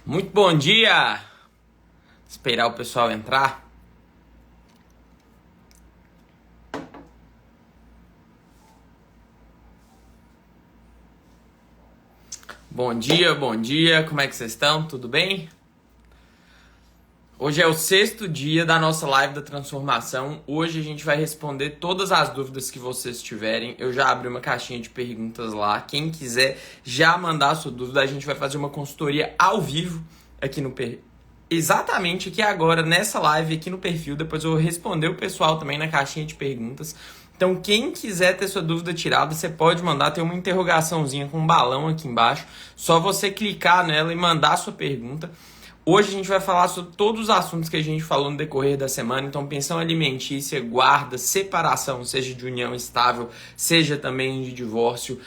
Muito bom dia! Esperar o pessoal entrar. Bom dia, como é que vocês estão? Tudo bem? Hoje é o 6º dia da nossa live da transformação. Hoje a gente vai responder todas as dúvidas que vocês tiverem. Eu já abri uma caixinha de perguntas lá. Quem quiser já mandar a sua dúvida, a gente vai fazer uma consultoria ao vivo aqui no perfil. Exatamente aqui agora, nessa live aqui no perfil. Depois eu vou responder o pessoal também na caixinha de perguntas. Então quem quiser ter sua dúvida tirada, você pode mandar. Tem uma interrogaçãozinha com um balão aqui embaixo. Só você clicar nela e mandar a sua pergunta. Hoje a gente vai falar sobre todos os assuntos que a gente falou no decorrer da semana. Então, pensão alimentícia, guarda, separação, seja de união estável, seja também de divórcio.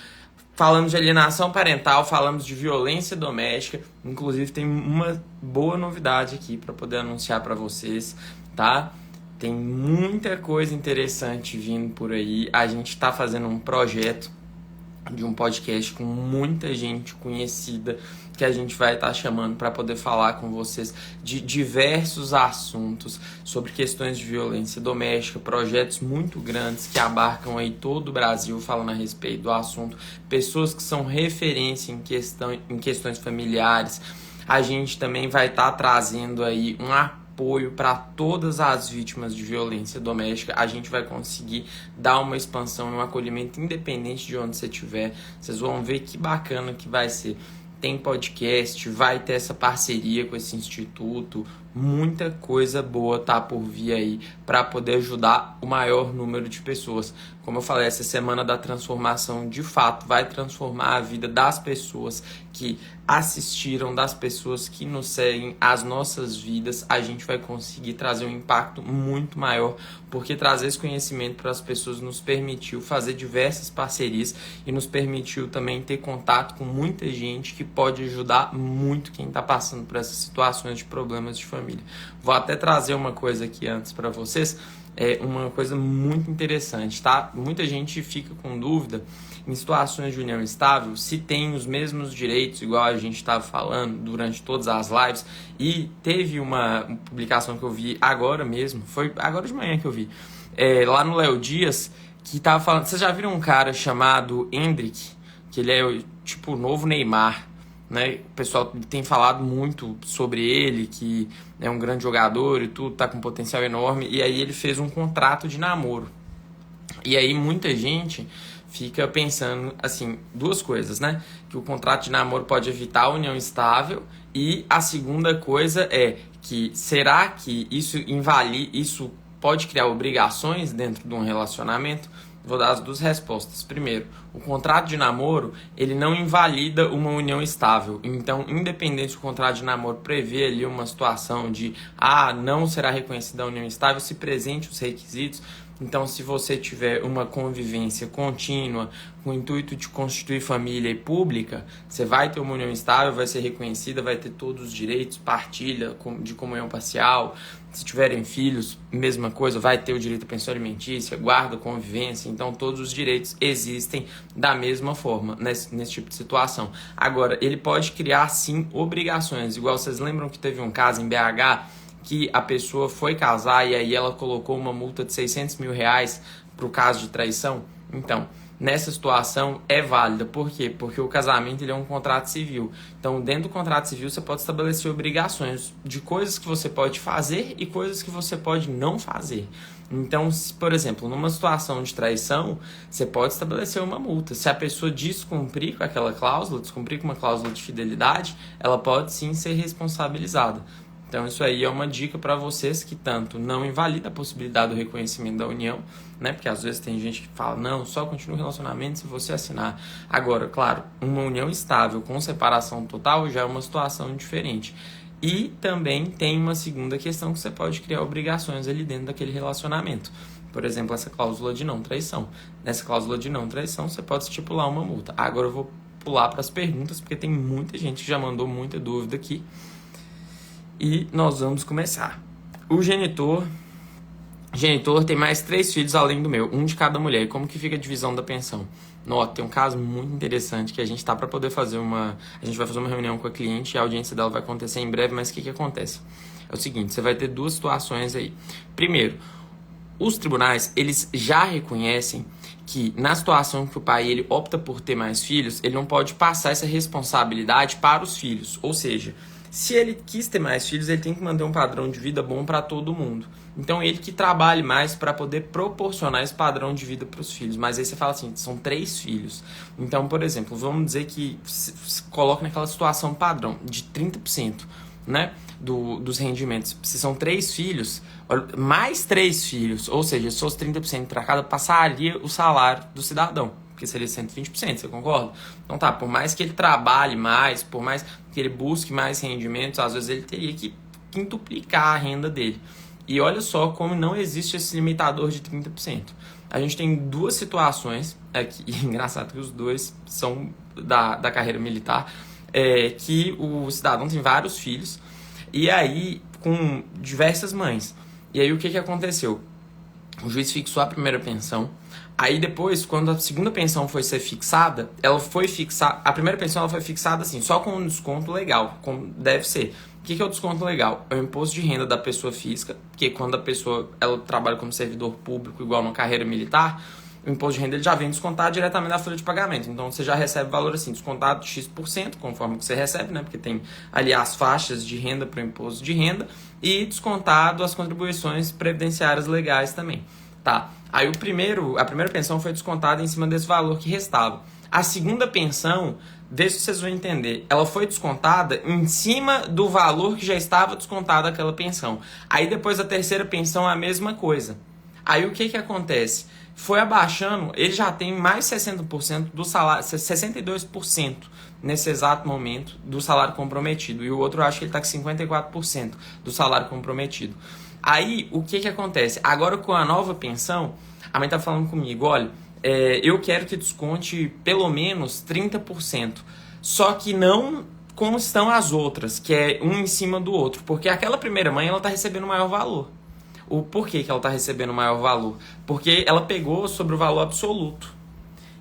Falamos de alienação parental, falamos de violência doméstica. Inclusive, tem uma boa novidade aqui para poder anunciar para vocês, tá? Tem muita coisa interessante vindo por aí. A gente está fazendo um projeto de um podcast com muita gente conhecida que a gente vai estar chamando para poder falar com vocês de diversos assuntos sobre questões de violência doméstica, projetos muito grandes que abarcam aí todo o Brasil falando a respeito do assunto, pessoas que são referência em questões familiares. A gente também vai estar trazendo aí um apoio para todas as vítimas de violência doméstica. A gente vai conseguir dar uma expansão, um acolhimento independente de onde você estiver. Vocês vão ver que bacana que vai ser. Tem podcast, vai ter essa parceria com esse instituto, muita coisa boa tá por vir aí para poder ajudar o maior número de pessoas. Como eu falei, essa semana da transformação de fato vai transformar a vida das pessoas que assistiram, das pessoas que nos seguem, as nossas vidas. A gente vai conseguir trazer um impacto muito maior, porque trazer esse conhecimento para as pessoas nos permitiu fazer diversas parcerias e nos permitiu também ter contato com muita gente que pode ajudar muito quem está passando por essas situações de problemas de família. Vou até trazer uma coisa aqui antes para vocês, uma coisa muito interessante, tá? Muita gente fica com dúvida em situações de união estável se tem os mesmos direitos, igual a gente estava falando durante todas as lives. E teve uma publicação que eu vi agora mesmo, foi agora de manhã que eu vi, lá no Léo Dias, que tava falando. Vocês já viram um cara chamado Hendrick, que ele é tipo o novo Neymar, né? O pessoal tem falado muito sobre ele, que é um grande jogador e tudo, tá com um potencial enorme. E aí ele fez um contrato de namoro. E aí muita gente fica pensando, assim, duas coisas, né? Que o contrato de namoro pode evitar a união estável. E a segunda coisa é que será que isso pode criar obrigações dentro de um relacionamento? Vou dar as duas respostas. Primeiro, o contrato de namoro, ele não invalida uma união estável. Então, independente do contrato de namoro prever ali uma situação de não será reconhecida a união estável, se presente os requisitos. Então, se você tiver uma convivência contínua, com o intuito de constituir família e pública, você vai ter uma união estável, vai ser reconhecida, vai ter todos os direitos, partilha de comunhão parcial. Se tiverem filhos, mesma coisa, vai ter o direito à pensão alimentícia, guarda, convivência. Então, todos os direitos existem da mesma forma nesse tipo de situação. Agora, ele pode criar, sim, obrigações. Igual vocês lembram que teve um caso em BH que a pessoa foi casar e aí ela colocou uma multa de 600 mil reais para o caso de traição? Então, nessa situação é válida. Por quê? Porque o casamento ele é um contrato civil. Então, dentro do contrato civil, você pode estabelecer obrigações de coisas que você pode fazer e coisas que você pode não fazer. Então, se, por exemplo, numa situação de traição, você pode estabelecer uma multa. Se a pessoa descumprir com aquela cláusula, descumprir com uma cláusula de fidelidade, ela pode sim ser responsabilizada. Então, isso aí é uma dica para vocês que tanto não invalida a possibilidade do reconhecimento da união, né? Porque às vezes tem gente que fala, não, só continua o relacionamento se você assinar. Agora, claro, uma união estável com separação total já é uma situação diferente. E também tem uma segunda questão que você pode criar obrigações ali dentro daquele relacionamento. Por exemplo, essa cláusula de não traição. Nessa cláusula de não traição, você pode estipular uma multa. Agora eu vou pular para as perguntas, porque tem muita gente que já mandou muita dúvida aqui. E nós vamos começar. O genitor tem mais 3 filhos além do meu, um de cada mulher. Como que fica a divisão da pensão? Nota, tem um caso muito interessante que a gente tá para poder fazer a gente vai fazer uma reunião com a cliente e a audiência dela vai acontecer em breve, mas o que acontece? É o seguinte, você vai ter duas situações aí. Primeiro, os tribunais, eles já reconhecem que na situação que o pai ele opta por ter mais filhos, ele não pode passar essa responsabilidade para os filhos. Ou seja, se ele quis ter mais filhos, ele tem que manter um padrão de vida bom para todo mundo. Então ele que trabalhe mais para poder proporcionar esse padrão de vida para os filhos. Mas aí você fala assim, são 3 filhos. Então, por exemplo, vamos dizer que se coloca naquela situação padrão de 30%, né, dos rendimentos. Se são 3 filhos, mais 3 filhos, ou seja, se fosse 30% para cada, passaria o salário do cidadão, porque seria 120%, você concorda? Então tá, por mais que ele trabalhe mais, por mais que ele busque mais rendimentos, às vezes ele teria que quintuplicar a renda dele. E olha só como não existe esse limitador de 30%. A gente tem duas situações aqui, e engraçado que os dois são da carreira militar, que o cidadão tem vários filhos, e aí com diversas mães. E aí o que aconteceu? O juiz fixou a primeira pensão. Aí depois, quando a segunda pensão foi ser fixada, ela foi fixar. A primeira pensão ela foi fixada assim, só com um desconto legal, como deve ser. O que é o desconto legal? É o imposto de renda da pessoa física, porque quando a pessoa ela trabalha como servidor público, igual na carreira militar, o imposto de renda ele já vem descontado diretamente da folha de pagamento. Então você já recebe o valor assim, descontado de X%, conforme que você recebe, né? Porque tem ali as faixas de renda para o imposto de renda e descontado as contribuições previdenciárias legais também. Tá. Aí a primeira pensão foi descontada em cima desse valor que restava. A segunda pensão, vê se vocês vão entender, ela foi descontada em cima do valor que já estava descontado aquela pensão. Aí depois a terceira pensão é a mesma coisa. Aí o que acontece? Foi abaixando, ele já tem mais 60% do salário, 62% nesse exato momento do salário comprometido. E o outro eu acho que ele está com 54% do salário comprometido. Aí o que acontece? Agora com a nova pensão, a mãe tá falando comigo, olha, eu quero que desconte pelo menos 30%. Só que não como estão as outras, que é um em cima do outro. Porque aquela primeira mãe, ela tá recebendo maior valor. O porquê que ela está recebendo maior valor? Porque ela pegou sobre o valor absoluto.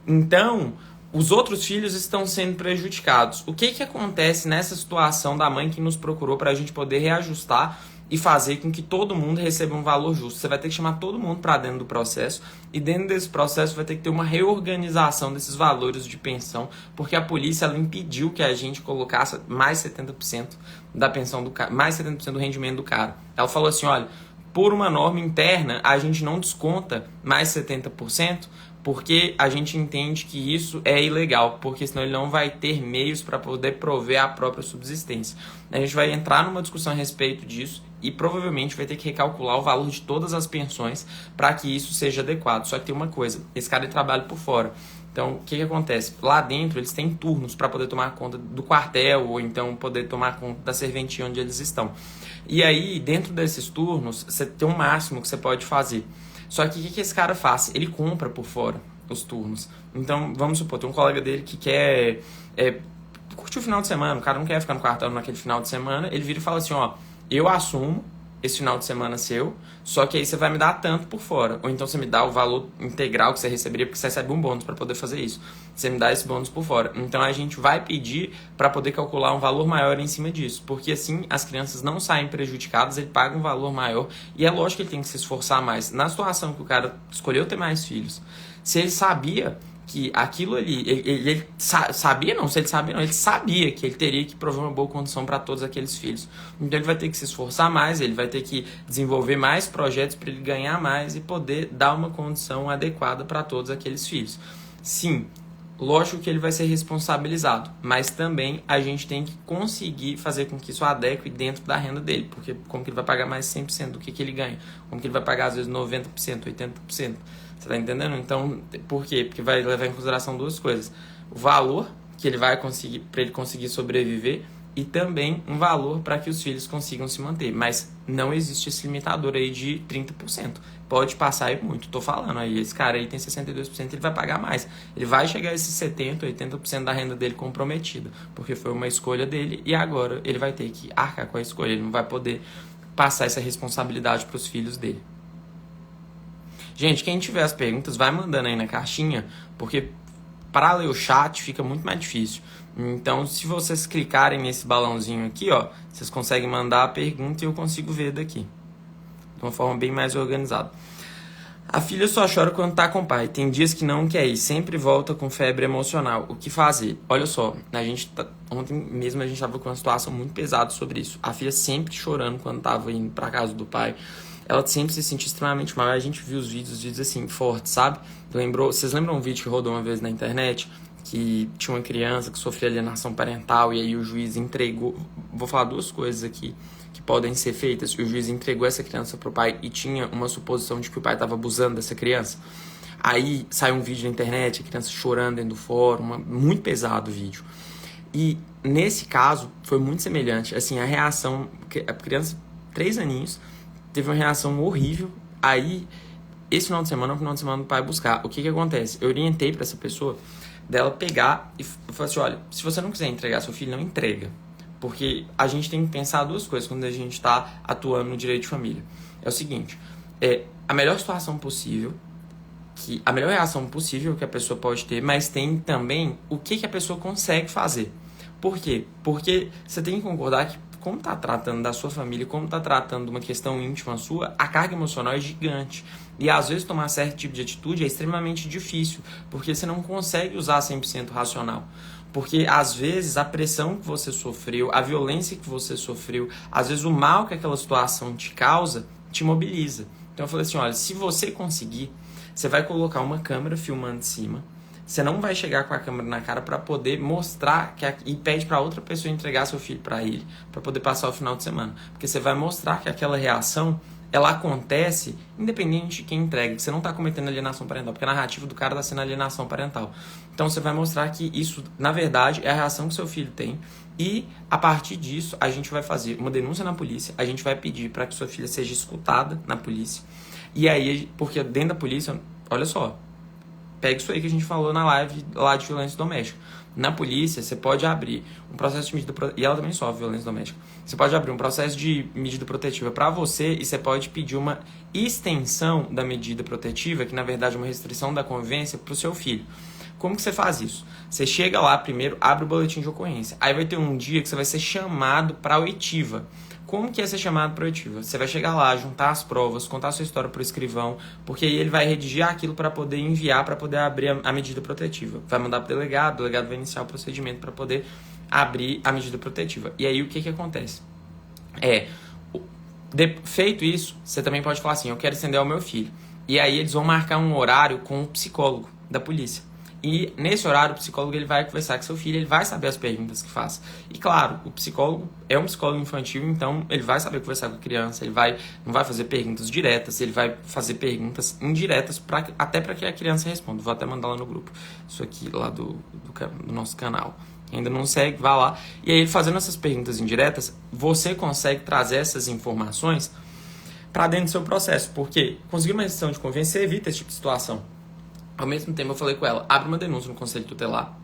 Então, os outros filhos estão sendo prejudicados. O que acontece nessa situação da mãe que nos procurou para a gente poder reajustar e fazer com que todo mundo receba um valor justo? Você vai ter que chamar todo mundo para dentro do processo e dentro desse processo vai ter que ter uma reorganização desses valores de pensão, porque a polícia ela impediu que a gente colocasse mais 70% da pensão do cara, mais 70% do rendimento do cara. Ela falou assim, olha, por uma norma interna, a gente não desconta mais 70%, porque a gente entende que isso é ilegal, porque senão ele não vai ter meios para poder prover a própria subsistência. A gente vai entrar numa discussão a respeito disso e provavelmente vai ter que recalcular o valor de todas as pensões para que isso seja adequado. Só que tem uma coisa, esse cara ele trabalha por fora. Então, o que acontece? Lá dentro, eles têm turnos para poder tomar conta do quartel ou então poder tomar conta da serventia onde eles estão. E aí, dentro desses turnos, você tem um máximo que você pode fazer. Só que o que esse cara faz? Ele compra por fora os turnos. Então, vamos supor, tem um colega dele que quer curtir o final de semana, o cara não quer ficar no quartel naquele final de semana, ele vira e fala assim, ó, eu assumo esse final de semana seu, só que aí você vai me dar tanto por fora. Ou então você me dá o valor integral que você receberia, porque você recebe um bônus para poder fazer isso. Você me dá esse bônus por fora. Então a gente vai pedir para poder calcular um valor maior em cima disso, porque assim as crianças não saem prejudicadas, ele paga um valor maior e é lógico que ele tem que se esforçar mais. Na situação que o cara escolheu ter mais filhos, se ele sabia que aquilo ali, ele sabia não, se ele sabia não, ele sabia que ele teria que prover uma boa condição para todos aqueles filhos. Então ele vai ter que se esforçar mais, ele vai ter que desenvolver mais projetos para ele ganhar mais e poder dar uma condição adequada para todos aqueles filhos. Sim, lógico que ele vai ser responsabilizado, mas também a gente tem que conseguir fazer com que isso adeque dentro da renda dele, porque como que ele vai pagar mais 100% do que ele ganha? Como que ele vai pagar às vezes 90%, 80%? Você tá entendendo? Então, por quê? Porque vai levar em consideração duas coisas. O valor que ele vai conseguir, para ele conseguir sobreviver, e também um valor para que os filhos consigam se manter. Mas não existe esse limitador aí de 30%. Pode passar aí muito, tô falando aí. Esse cara aí tem 62%, ele vai pagar mais. Ele vai chegar a esses 70%, 80% da renda dele comprometida, porque foi uma escolha dele e agora ele vai ter que arcar com a escolha. Ele não vai poder passar essa responsabilidade para os filhos dele. Gente, quem tiver as perguntas, vai mandando aí na caixinha, porque para ler o chat fica muito mais difícil. Então, se vocês clicarem nesse balãozinho aqui, ó, vocês conseguem mandar a pergunta e eu consigo ver daqui. De uma forma bem mais organizada. A filha só chora quando tá com o pai. Tem dias que não quer ir, sempre volta com febre emocional. O que fazer? Olha só, ontem mesmo a gente tava com uma situação muito pesada sobre isso. A filha sempre chorando quando tava indo pra casa do pai. Ela sempre se sentia extremamente mal. A gente viu os vídeos assim, fortes, sabe? Vocês lembram um vídeo que rodou uma vez na internet? Que tinha uma criança que sofria alienação parental e aí o juiz entregou... Vou falar duas coisas aqui que podem ser feitas. O juiz entregou essa criança pro pai e tinha uma suposição de que o pai estava abusando dessa criança. Aí saiu um vídeo na internet, a criança chorando dentro do fórum, muito pesado o vídeo. E nesse caso foi muito semelhante. Assim, a reação, a criança, 3 aninhos, teve uma reação horrível. Aí, esse final de semana é o final de semana do pai buscar. O que acontece? Eu orientei para essa pessoa dela pegar e falar assim, olha, se você não quiser entregar seu filho, não entrega. Porque a gente tem que pensar duas coisas quando a gente está atuando no direito de família. É o seguinte, a melhor situação possível, a melhor reação possível que a pessoa pode ter, mas tem também o que a pessoa consegue fazer. Por quê? Porque você tem que concordar que como está tratando da sua família, como está tratando de uma questão íntima sua, a carga emocional é gigante. E às vezes tomar certo tipo de atitude é extremamente difícil, porque você não consegue usar 100% racional. Porque às vezes a pressão que você sofreu, a violência que você sofreu, às vezes o mal que aquela situação te causa, te mobiliza. Então eu falei assim, olha, se você conseguir, você vai colocar uma câmera filmando de cima, você não vai chegar com a câmera na cara para poder mostrar e pede para outra pessoa entregar seu filho para ele, para poder passar o final de semana. Porque você vai mostrar que aquela reação, ela acontece independente de quem entrega, que você não está cometendo alienação parental, porque a narrativa do cara está sendo alienação parental. Então você vai mostrar que isso, na verdade, é a reação que seu filho tem e, a partir disso, a gente vai fazer uma denúncia na polícia, a gente vai pedir para que sua filha seja escutada na polícia. E aí, porque dentro da polícia, olha só, pega isso aí que a gente falou na live lá de violência doméstica. Na polícia, você pode abrir um processo de medida protetiva, e ela também sofre violência doméstica. Você pode abrir um processo de medida protetiva para você e você pode pedir uma extensão da medida protetiva, que na verdade é uma restrição da convivência, para o seu filho. Como que você faz isso? Você chega lá primeiro, abre o boletim de ocorrência. Aí vai ter um dia que você vai ser chamado para a oitiva. Como que é ser chamado para oitiva? Você vai chegar lá, juntar as provas, contar a sua história para o escrivão, porque aí ele vai redigir aquilo para poder enviar, para poder abrir a medida protetiva. Vai mandar para o delegado vai iniciar o procedimento para poder abrir a medida protetiva. E aí o que acontece? Feito isso, você também pode falar assim, eu quero estender ao meu filho. E aí eles vão marcar um horário com o psicólogo da polícia. E nesse horário o psicólogo ele vai conversar com seu filho, ele vai saber as perguntas que faz. E claro, o psicólogo é um psicólogo infantil, então ele vai saber conversar com a criança, ele não vai fazer perguntas diretas, ele vai fazer perguntas indiretas até para que a criança responda. Vou até mandar lá no grupo, isso aqui lá do nosso canal. Ainda não segue, vá lá. E aí ele fazendo essas perguntas indiretas, você consegue trazer essas informações para dentro do seu processo. Porque conseguir uma decisão de convivência, você evita esse tipo de situação. Ao mesmo tempo, eu falei com ela, abre uma denúncia no Conselho Tutelar.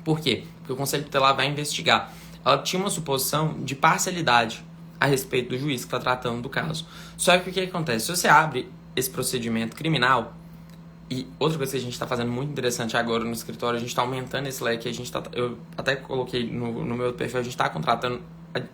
Por quê? Porque o Conselho Tutelar vai investigar. Ela tinha uma suposição de parcialidade a respeito do juiz que está tratando do caso. Só que o que acontece? Se você abre esse procedimento criminal, e outra coisa que a gente está fazendo muito interessante agora no escritório, a gente está aumentando esse leque, eu até coloquei no meu perfil, a gente está contratando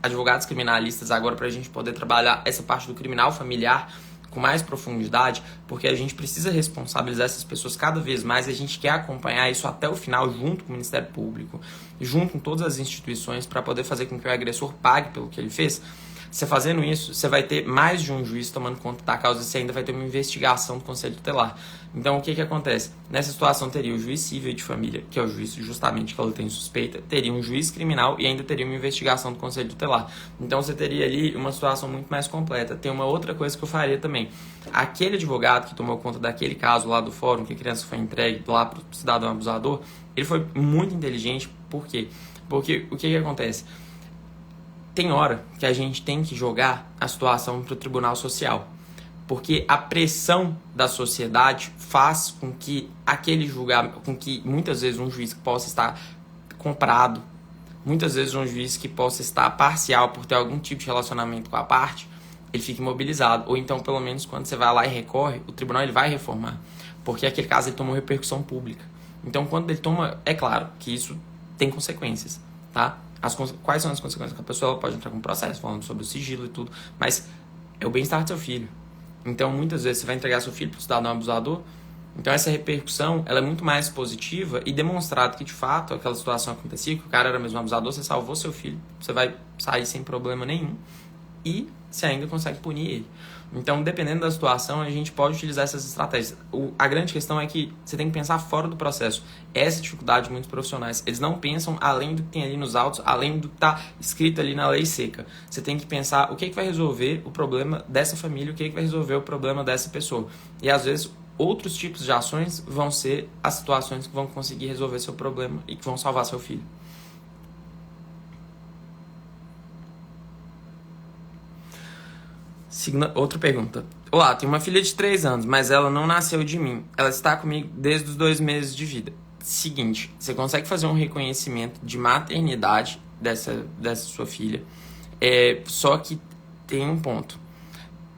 advogados criminalistas agora para a gente poder trabalhar essa parte do criminal familiar com mais profundidade, porque a gente precisa responsabilizar essas pessoas cada vez mais, a gente quer acompanhar isso até o final, junto com o Ministério Público, junto com todas as instituições, para poder fazer com que o agressor pague pelo que ele fez. Você fazendo isso, você vai ter mais de um juiz tomando conta da causa, você ainda vai ter uma investigação do Conselho Tutelar. Então, o que acontece? Nessa situação, teria o juiz civil de família, que é o juiz justamente que ela tem suspeita, teria um juiz criminal e ainda teria uma investigação do Conselho Tutelar. Então, você teria ali uma situação muito mais completa. Tem uma outra coisa que eu faria também. Aquele advogado que tomou conta daquele caso lá do fórum, que a criança foi entregue lá para o cidadão abusador, ele foi muito inteligente. Por quê? Porque o que acontece? Tem hora que a gente tem que jogar a situação para o Tribunal Social. Porque a pressão da sociedade faz com que aquele julgamento, com que muitas vezes um juiz que possa estar comprado, muitas vezes um juiz que possa estar parcial por ter algum tipo de relacionamento com a parte, ele fica imobilizado. Ou então, pelo menos, quando você vai lá e recorre, o tribunal ele vai reformar. Porque aquele caso ele tomou repercussão pública. Então, quando ele toma, é claro que isso tem consequências, tá? Quais são as consequências? Que a pessoa pode entrar com um processo falando sobre o sigilo e tudo, mas é o bem-estar do seu filho. Então, muitas vezes você vai entregar seu filho para o cidadão abusador. Então, essa repercussão, ela é muito mais positiva e demonstrado que, de fato, aquela situação acontecia, que o cara era mesmo abusador, você salvou seu filho, você vai sair sem problema nenhum e você ainda consegue punir ele. Então, dependendo da situação, a gente pode utilizar essas estratégias. A grande questão é que você tem que pensar fora do processo. Essa é a dificuldade de muitos profissionais. Eles não pensam além do que tem ali nos autos, além do que está escrito ali na lei seca. Você tem que pensar o que vai resolver o problema dessa família, o que vai resolver o problema dessa pessoa. E, às vezes, outros tipos de ações vão ser as situações que vão conseguir resolver seu problema e que vão salvar seu filho. Outra pergunta. Olá, tenho uma filha de 3 anos, mas ela não nasceu de mim. Ela está comigo desde os 2 meses de vida. Seguinte, você consegue fazer um reconhecimento de maternidade dessa sua filha, só que tem um ponto.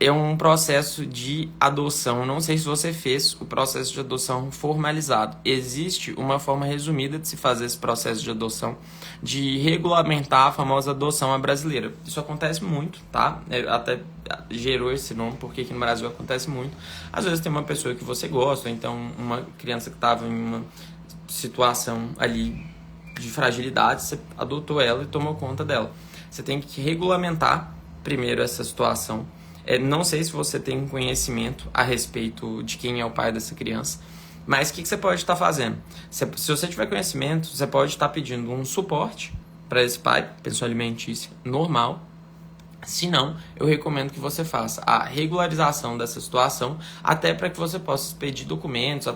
É um processo de adoção. Não sei se você fez o processo de adoção formalizado. Existe uma forma resumida de se fazer esse processo de adoção, de regulamentar a famosa adoção à brasileira. Isso acontece muito, tá? Até gerou esse nome porque aqui no Brasil acontece muito. Às vezes tem uma pessoa que você gosta, ou então uma criança que estava em uma situação ali de fragilidade, você adotou ela e tomou conta dela. Você tem que regulamentar primeiro essa situação. Não sei se você tem conhecimento a respeito de quem é o pai dessa criança, mas o que você pode estar fazendo? Se você tiver conhecimento, você pode estar pedindo um suporte para esse pai, pensão alimentícia normal. Se não, eu recomendo que você faça a regularização dessa situação, até para que você possa expedir documentos,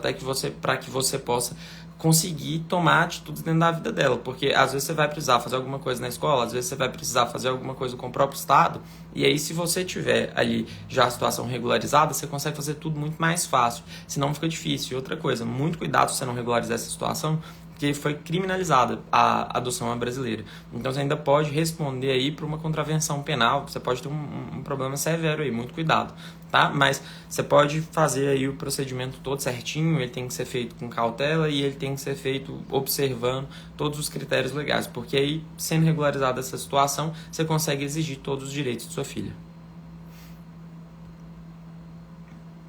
para que você possa conseguir tomar atitudes dentro da vida dela, porque às vezes você vai precisar fazer alguma coisa na escola, às vezes você vai precisar fazer alguma coisa com o próprio estado, e aí se você tiver ali já a situação regularizada, você consegue fazer tudo muito mais fácil, senão fica difícil. E outra coisa, muito cuidado se você não regularizar essa situação, porque foi criminalizada a adoção brasileira. Então você ainda pode responder aí por uma contravenção penal, você pode ter um problema severo aí, muito cuidado, tá? Mas você pode fazer aí o procedimento todo certinho, ele tem que ser feito com cautela e ele tem que ser feito observando todos os critérios legais, porque aí, sendo regularizada essa situação, você consegue exigir todos os direitos de sua filha.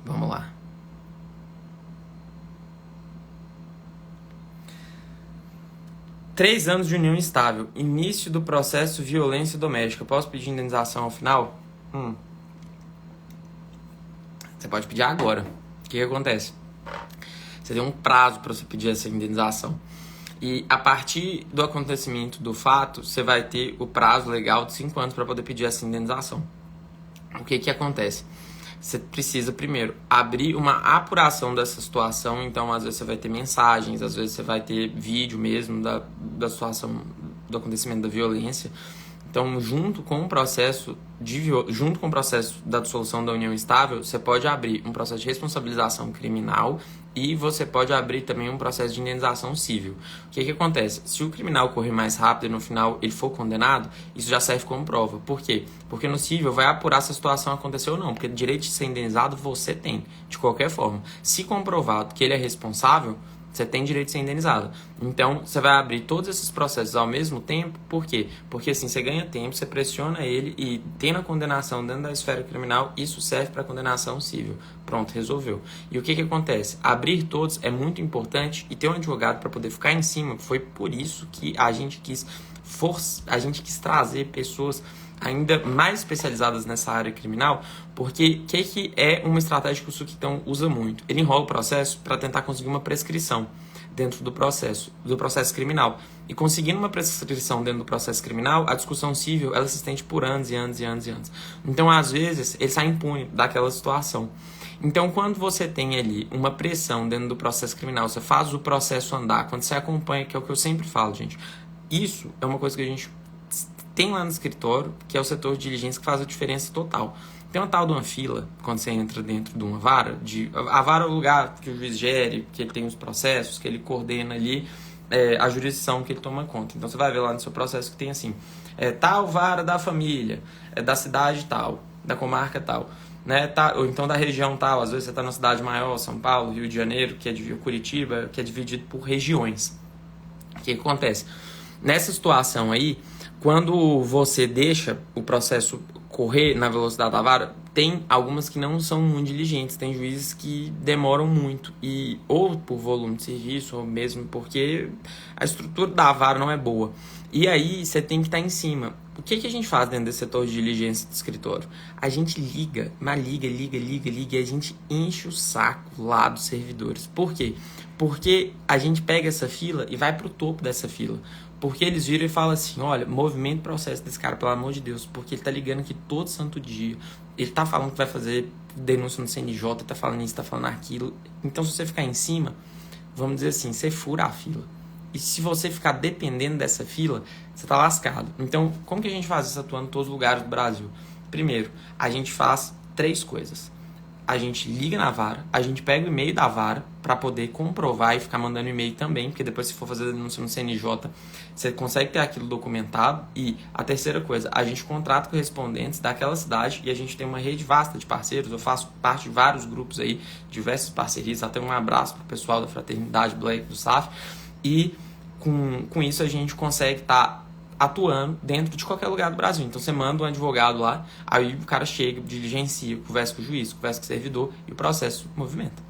Vamos lá. 3 anos de união estável. Início do processo violência doméstica. Posso pedir indenização ao final? Você pode pedir agora. O que acontece? Você tem um prazo para você pedir essa indenização. E a partir do acontecimento do fato, você vai ter o prazo legal de 5 anos para poder pedir essa indenização. O que acontece? Você precisa, primeiro, abrir uma apuração dessa situação. Então, às vezes você vai ter mensagens, às vezes você vai ter vídeo mesmo da situação, do acontecimento da violência. Então, junto com o processo da dissolução da união estável, você pode abrir um processo de responsabilização criminal e você pode abrir também um processo de indenização civil. O que acontece? Se o criminal correr mais rápido e no final ele for condenado, isso já serve como prova. Por quê? Porque no civil vai apurar se a situação aconteceu ou não, porque direito de ser indenizado você tem, de qualquer forma. Se comprovado que ele é responsável, você tem direito de ser indenizado. Então, você vai abrir todos esses processos ao mesmo tempo. Por quê? Porque assim, você ganha tempo, você pressiona ele e tendo a condenação dentro da esfera criminal, isso serve para condenação civil. Pronto, resolveu. E o que acontece? Abrir todos é muito importante e ter um advogado para poder ficar em cima. Foi por isso que a gente quis trazer pessoas ainda mais especializadas nessa área criminal, porque o que é uma estratégia que o Suquitão usa muito? Ele enrola o processo para tentar conseguir uma prescrição dentro do processo criminal. E conseguindo uma prescrição dentro do processo criminal, a discussão civil ela se estende por anos e anos e anos e anos. Então, às vezes, ele sai impune daquela situação. Então, quando você tem ali uma pressão dentro do processo criminal, você faz o processo andar, quando você acompanha, que é o que eu sempre falo, gente, isso é uma coisa que a gente tem lá no escritório, que é o setor de diligência, que faz a diferença total. Tem uma tal de uma fila, quando você entra dentro de uma vara, a vara é o lugar que o juiz gere, que ele tem os processos, que ele coordena ali a jurisdição que ele toma conta. Então você vai ver lá no seu processo que tem assim, tal vara da família, da cidade tal, da comarca tal. né? Ou então da região tal, às vezes você está na cidade maior, São Paulo, Rio de Janeiro, que é Curitiba, que é dividido por regiões. O que acontece? Nessa situação aí, quando você deixa o processo correr na velocidade da vara, tem algumas que não são muito diligentes, tem juízes que demoram muito, e ou por volume de serviço, ou mesmo porque a estrutura da vara não é boa. E aí você tem que estar em cima. O que a gente faz dentro desse setor de diligência de escritório? A gente liga, e a gente enche o saco lá dos servidores. Por quê? Porque a gente pega essa fila e vai pro topo dessa fila. Porque eles viram e falam assim, olha, movimento o processo desse cara, pelo amor de Deus, porque ele tá ligando aqui todo santo dia. Ele tá falando que vai fazer denúncia no CNJ, tá falando isso, tá falando aquilo. Então, se você ficar em cima, vamos dizer assim, você fura a fila. E se você ficar dependendo dessa fila, você tá lascado. Então, como que a gente faz isso atuando em todos os lugares do Brasil? Primeiro, a gente faz 3 coisas. A gente liga na vara, a gente pega o e-mail da vara para poder comprovar e ficar mandando e-mail também, porque depois se for fazer denúncia no CNJ, você consegue ter aquilo documentado. E a terceira coisa, a gente contrata correspondentes daquela cidade e a gente tem uma rede vasta de parceiros. Eu faço parte de vários grupos aí, diversas parcerias, até um abraço pro pessoal da Fraternidade Black do SAF. E com isso a gente consegue estar atuando dentro de qualquer lugar do Brasil. Então você manda um advogado lá, aí o cara chega, diligencia, conversa com o juiz, conversa com o servidor e o processo movimenta.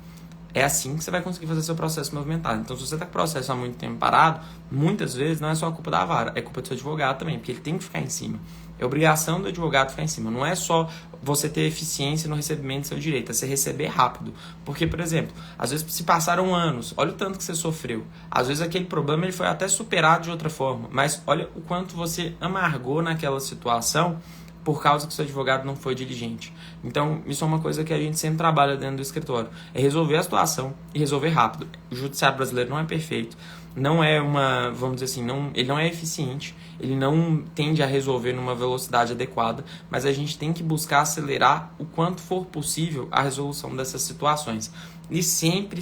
É assim que você vai conseguir fazer seu processo movimentado. Então, se você está com o processo há muito tempo parado, muitas vezes não é só a culpa da vara, é culpa do seu advogado também, porque ele tem que ficar em cima. É obrigação do advogado ficar em cima. Não é só você ter eficiência no recebimento do seu direito, é você receber rápido. Porque, por exemplo, às vezes se passaram anos, olha o tanto que você sofreu. Às vezes aquele problema ele foi até superado de outra forma, mas olha o quanto você amargou naquela situação por causa que seu advogado não foi diligente. Então, isso é uma coisa que a gente sempre trabalha dentro do escritório. É resolver a situação e resolver rápido. O judiciário brasileiro não é perfeito. Não é uma, vamos dizer assim, ele não é eficiente. Ele não tende a resolver numa velocidade adequada. Mas a gente tem que buscar acelerar o quanto for possível a resolução dessas situações. E sempre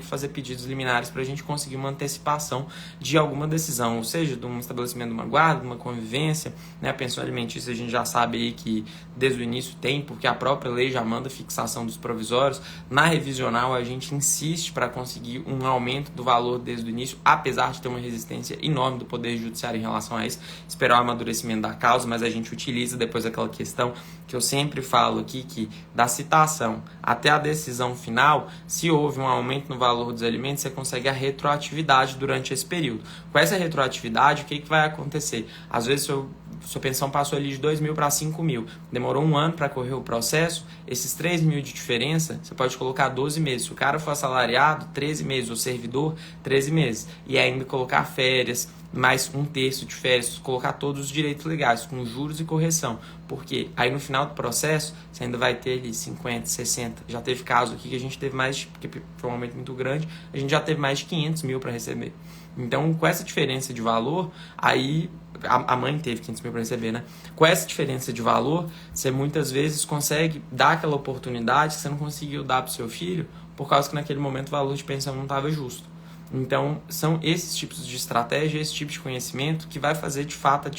fazer pedidos liminares para a gente conseguir uma antecipação de alguma decisão, ou seja, de um estabelecimento de uma guarda, de uma convivência, né? A pensão alimentícia a gente já sabe aí que desde o início tem, porque a própria lei já manda fixação dos provisórios. Na revisional a gente insiste para conseguir um aumento do valor desde o início, apesar de ter uma resistência enorme do Poder Judiciário em relação a isso, esperar o amadurecimento da causa, mas a gente utiliza depois aquela questão que eu sempre falo aqui, que da citação até a decisão final, se houve um aumento no valor dos alimentos, você consegue a retroatividade durante esse período. Com essa retroatividade, o que vai acontecer? Às vezes, sua pensão passou ali de 2 mil para 5 mil, demorou um ano para correr o processo, esses 3 mil de diferença, você pode colocar 12 meses. Se o cara for assalariado, 13 meses, o servidor, 13 meses. E ainda colocar férias, mais um terço de férias, colocar todos os direitos legais, com juros e correção. Porque aí no final do processo, você ainda vai ter ali 50, 60. Já teve caso aqui que a gente teve mais, porque foi um aumento muito grande, a gente já teve mais de 500 mil para receber. Então, com essa diferença de valor, aí a mãe teve 500 mil para receber, né? Com essa diferença de valor, você muitas vezes consegue dar aquela oportunidade que você não conseguiu dar para o seu filho, por causa que naquele momento o valor de pensão não estava justo. Então, são esses tipos de estratégia, esse tipo de conhecimento que vai fazer, de fato,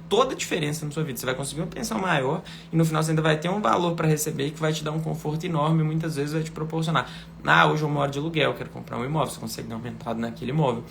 toda a diferença na sua vida. Você vai conseguir uma pensão maior e, no final, você ainda vai ter um valor para receber que vai te dar um conforto enorme e, muitas vezes, vai te proporcionar. Hoje eu moro de aluguel, quero comprar um imóvel, você consegue dar uma entrada naquele imóvel.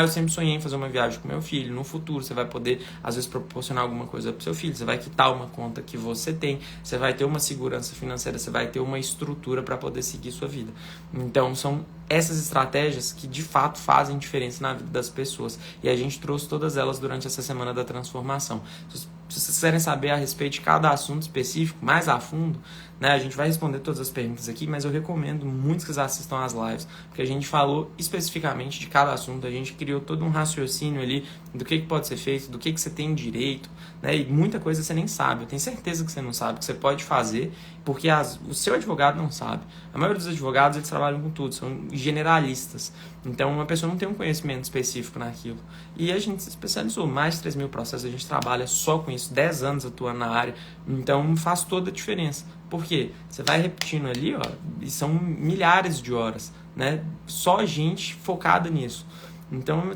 Eu sempre sonhei em fazer uma viagem com meu filho. No futuro, você vai poder, às vezes, proporcionar alguma coisa para o seu filho. Você vai quitar uma conta que você tem, você vai ter uma segurança financeira, você vai ter uma estrutura para poder seguir sua vida. Então, são essas estratégias que, de fato, fazem diferença na vida das pessoas. E a gente trouxe todas elas durante essa semana da transformação. Se vocês quiserem saber a respeito de cada assunto específico, mais a fundo, né, a gente vai responder todas as perguntas aqui, mas eu recomendo muito que vocês assistam às lives, porque a gente falou especificamente de cada assunto, a gente criou todo um raciocínio ali do que pode ser feito, do que você tem direito, né, e muita coisa você nem sabe. Eu tenho certeza que você não sabe, que você pode fazer, porque o seu advogado não sabe. A maioria dos advogados, eles trabalham com tudo, são generalistas. Então, uma pessoa não tem um conhecimento específico naquilo. E a gente se especializou, mais de 3 mil processos, a gente trabalha só com isso, 10 anos atuando na área. Então, faz toda a diferença. Por quê? Você vai repetindo ali, ó, e são milhares de horas, né? Só gente focada nisso. Então,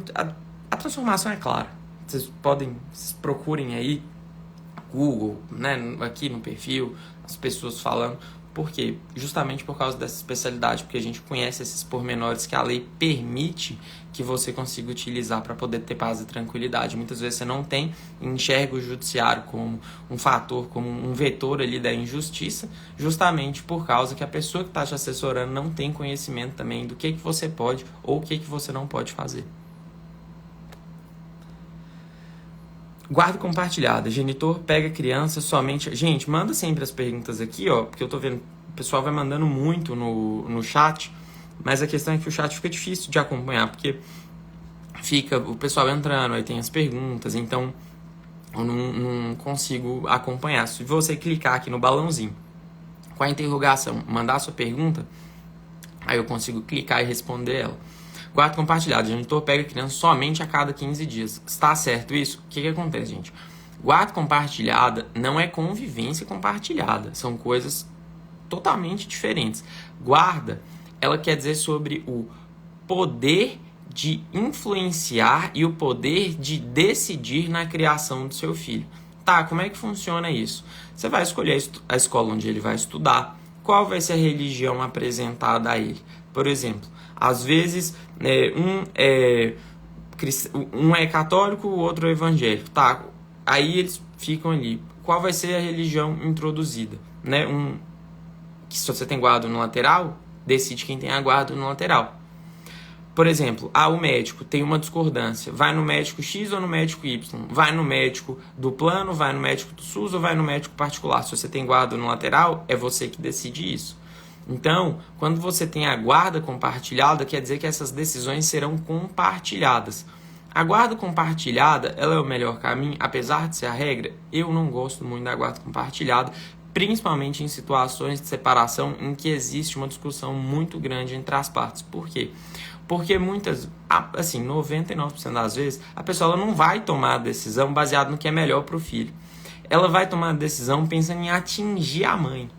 a transformação é clara. Vocês procurem aí Google, né, aqui no perfil, as pessoas falando. Por quê? Justamente por causa dessa especialidade, porque a gente conhece esses pormenores que a lei permite que você consiga utilizar para poder ter paz e tranquilidade. Muitas vezes você não tem, enxerga o judiciário como um fator, como um vetor ali da injustiça, justamente por causa que a pessoa que está te assessorando não tem conhecimento também do que você pode ou o que você não pode fazer. Guarda compartilhada. Genitor pega criança somente... Gente, manda sempre as perguntas aqui, ó, porque eu tô vendo, o pessoal vai mandando muito no chat, mas a questão é que o chat fica difícil de acompanhar, porque fica o pessoal entrando, aí tem as perguntas, então eu não consigo acompanhar. Se você clicar aqui no balãozinho com a interrogação, mandar a sua pergunta, aí eu consigo clicar e responder ela. Guarda compartilhado. Genitor pega criança somente a cada 15 dias. Está certo isso? O que acontece, gente? Guarda compartilhada não é convivência compartilhada. São coisas totalmente diferentes. Guarda, ela quer dizer sobre o poder de influenciar e o poder de decidir na criação do seu filho. Tá, como é que funciona isso? Você vai escolher a escola onde ele vai estudar, qual vai ser a religião apresentada a ele. Por exemplo, às vezes um é católico, o outro é evangélico. Tá, aí eles ficam ali. Qual vai ser a religião introduzida? Né? Que se você tem guarda no lateral, decide quem tem a guarda no lateral. Por exemplo, o médico tem uma discordância. Vai no médico X ou no médico Y? Vai no médico do plano, vai no médico do SUS ou vai no médico particular? Se você tem guarda no lateral, é você que decide isso. Então, quando você tem a guarda compartilhada, quer dizer que essas decisões serão compartilhadas. A guarda compartilhada, ela é o melhor caminho, apesar de ser a regra. Eu não gosto muito da guarda compartilhada, principalmente em situações de separação em que existe uma discussão muito grande entre as partes. Por quê? Porque 99% das vezes, a pessoa ela não vai tomar a decisão baseada no que é melhor para o filho. Ela vai tomar a decisão pensando em atingir a mãe.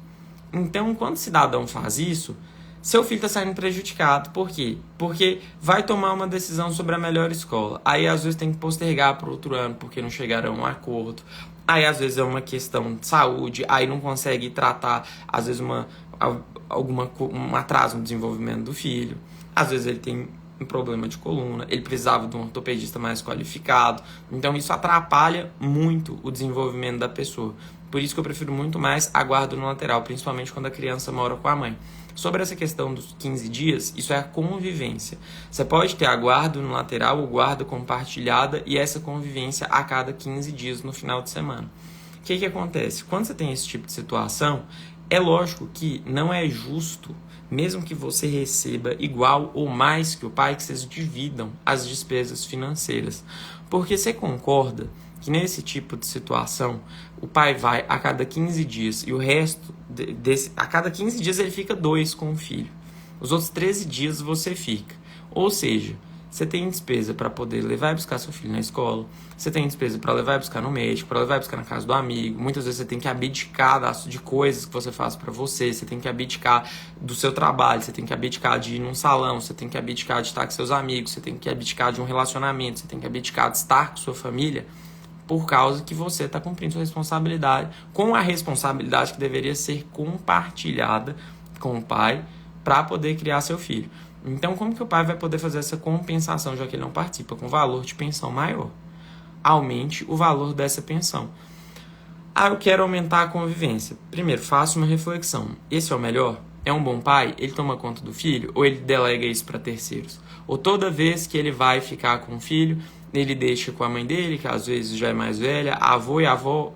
Então, quando o cidadão faz isso, seu filho está saindo prejudicado. Por quê? Porque vai tomar uma decisão sobre a melhor escola. Aí, às vezes, tem que postergar para outro ano, porque não chegaram a um acordo. Aí, às vezes, é uma questão de saúde. Aí, não consegue tratar, às vezes, um atraso no desenvolvimento do filho. Às vezes, ele tem um problema de coluna. Ele precisava de um ortopedista mais qualificado. Então, isso atrapalha muito o desenvolvimento da pessoa. Por isso que eu prefiro muito mais a guarda no lateral, principalmente quando a criança mora com a mãe. Sobre essa questão dos 15 dias, isso é a convivência. Você pode ter a guarda no lateral ou guarda compartilhada e essa convivência a cada 15 dias no final de semana. O que acontece? Quando você tem esse tipo de situação, é lógico que não é justo, mesmo que você receba igual ou mais que o pai, que vocês dividam as despesas financeiras. Porque você concorda que nesse tipo de situação, o pai vai a cada 15 dias e o resto, a cada 15 dias ele fica 2 com o filho. Os outros 13 dias você fica. Ou seja, você tem despesa para poder levar e buscar seu filho na escola, você tem despesa para levar e buscar no médico, para levar e buscar na casa do amigo. Muitas vezes você tem que abdicar de coisas que você faz para você, você tem que abdicar do seu trabalho, você tem que abdicar de ir num salão, você tem que abdicar de estar com seus amigos, você tem que abdicar de um relacionamento, você tem que abdicar de estar com sua família, por causa que você está cumprindo sua responsabilidade, com a responsabilidade que deveria ser compartilhada com o pai para poder criar seu filho. Então, como que o pai vai poder fazer essa compensação, já que ele não participa? Com valor de pensão maior. Aumente o valor dessa pensão. Eu quero aumentar a convivência. Primeiro, faça uma reflexão. Esse é o melhor? É um bom pai? Ele toma conta do filho? Ou ele delega isso para terceiros? Ou toda vez que ele vai ficar com o filho, ele deixa com a mãe dele, que às vezes já é mais velha, a avô e a avó,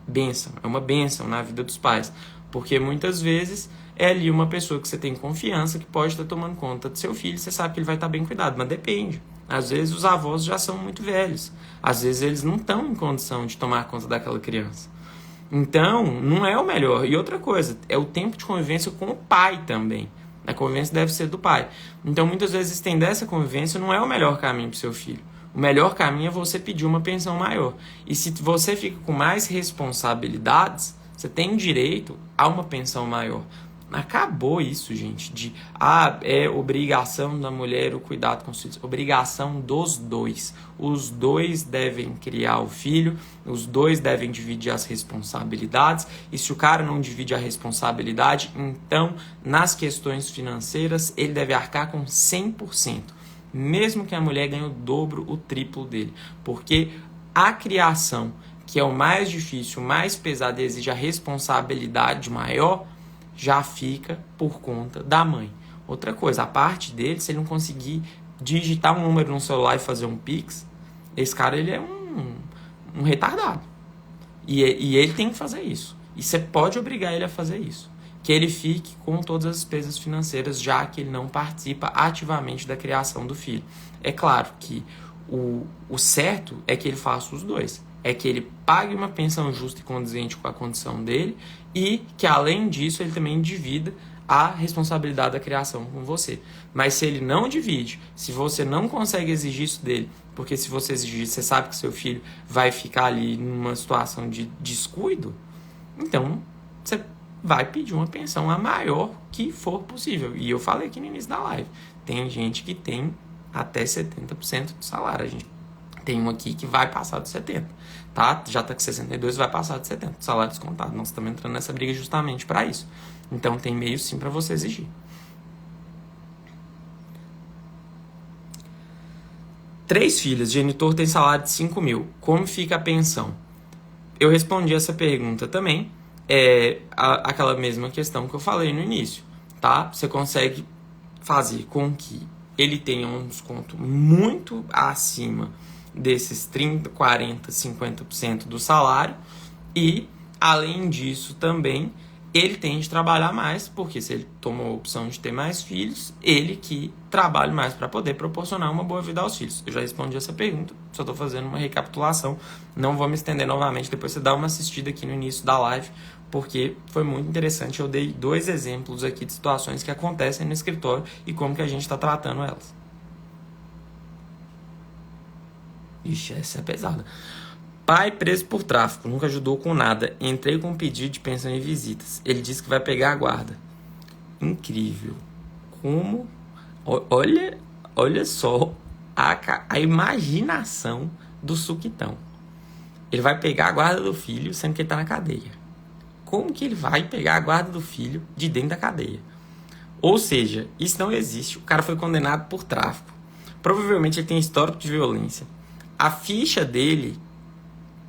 bênção. É uma bênção na vida dos pais. Porque muitas vezes é ali uma pessoa que você tem confiança que pode estar tomando conta do seu filho, você sabe que ele vai estar bem cuidado, mas depende. Às vezes os avós já são muito velhos. Às vezes eles não estão em condição de tomar conta daquela criança. Então, não é o melhor. E outra coisa, é o tempo de convivência com o pai também. A convivência deve ser do pai. Então, muitas vezes, estender essa convivência não é o melhor caminho para o seu filho. O melhor caminho é você pedir uma pensão maior. E se você fica com mais responsabilidades, você tem direito a uma pensão maior. Acabou isso, gente, de é obrigação da mulher o cuidado com os filhos. Obrigação dos dois. Os dois devem criar o filho, os dois devem dividir as responsabilidades. E se o cara não divide a responsabilidade, então, nas questões financeiras, ele deve arcar com 100%. Mesmo que a mulher ganhe o dobro, o triplo dele. Porque a criação, que é o mais difícil, o mais pesado e exige a responsabilidade maior, já fica por conta da mãe. Outra coisa, a parte dele, se ele não conseguir digitar um número no celular e fazer um Pix, esse cara ele é um retardado. E ele tem que fazer isso. E você pode obrigar ele a fazer isso. Que ele fique com todas as despesas financeiras, já que ele não participa ativamente da criação do filho. É claro que o certo é que ele faça os dois. É que ele pague uma pensão justa e condizente com a condição dele e que, além disso, ele também divida a responsabilidade da criação com você. Mas se ele não divide, se você não consegue exigir isso dele, porque se você exigir, você sabe que seu filho vai ficar ali numa situação de descuido, então você vai pedir uma pensão a maior que for possível. E eu falei aqui no início da live, tem gente que tem até 70% do salário. A gente tem um aqui que vai passar de 70%, tá? Já tá com 62%, vai passar de 70%, salário descontado. Nós estamos entrando nessa briga justamente para isso. Então tem meio sim para você exigir. 3 filhas, genitor tem salário de 5 mil. Como fica a pensão? Eu respondi essa pergunta também. Aquela mesma questão que eu falei no início, tá? Você consegue fazer com que ele tenha um desconto muito acima desses 30, 40, 50% do salário e, além disso, também ele tem de trabalhar mais, porque se ele tomou a opção de ter mais filhos, ele que trabalhe mais para poder proporcionar uma boa vida aos filhos. Eu já respondi essa pergunta, só estou fazendo uma recapitulação, não vou me estender novamente, depois você dá uma assistida aqui no início da live, porque foi muito interessante, eu dei 2 exemplos aqui de situações que acontecem no escritório e como que a gente está tratando elas. Ixi, essa é pesada. Pai preso por tráfico, nunca ajudou com nada. Entrei com um pedido de pensão e visitas. Ele disse que vai pegar a guarda. Incrível. Como... Olha só a imaginação do suquitão. Ele vai pegar a guarda do filho, sendo que ele tá na cadeia. Como que ele vai pegar a guarda do filho de dentro da cadeia? Ou seja, isso não existe. O cara foi condenado por tráfico. Provavelmente ele tem histórico de violência. A ficha dele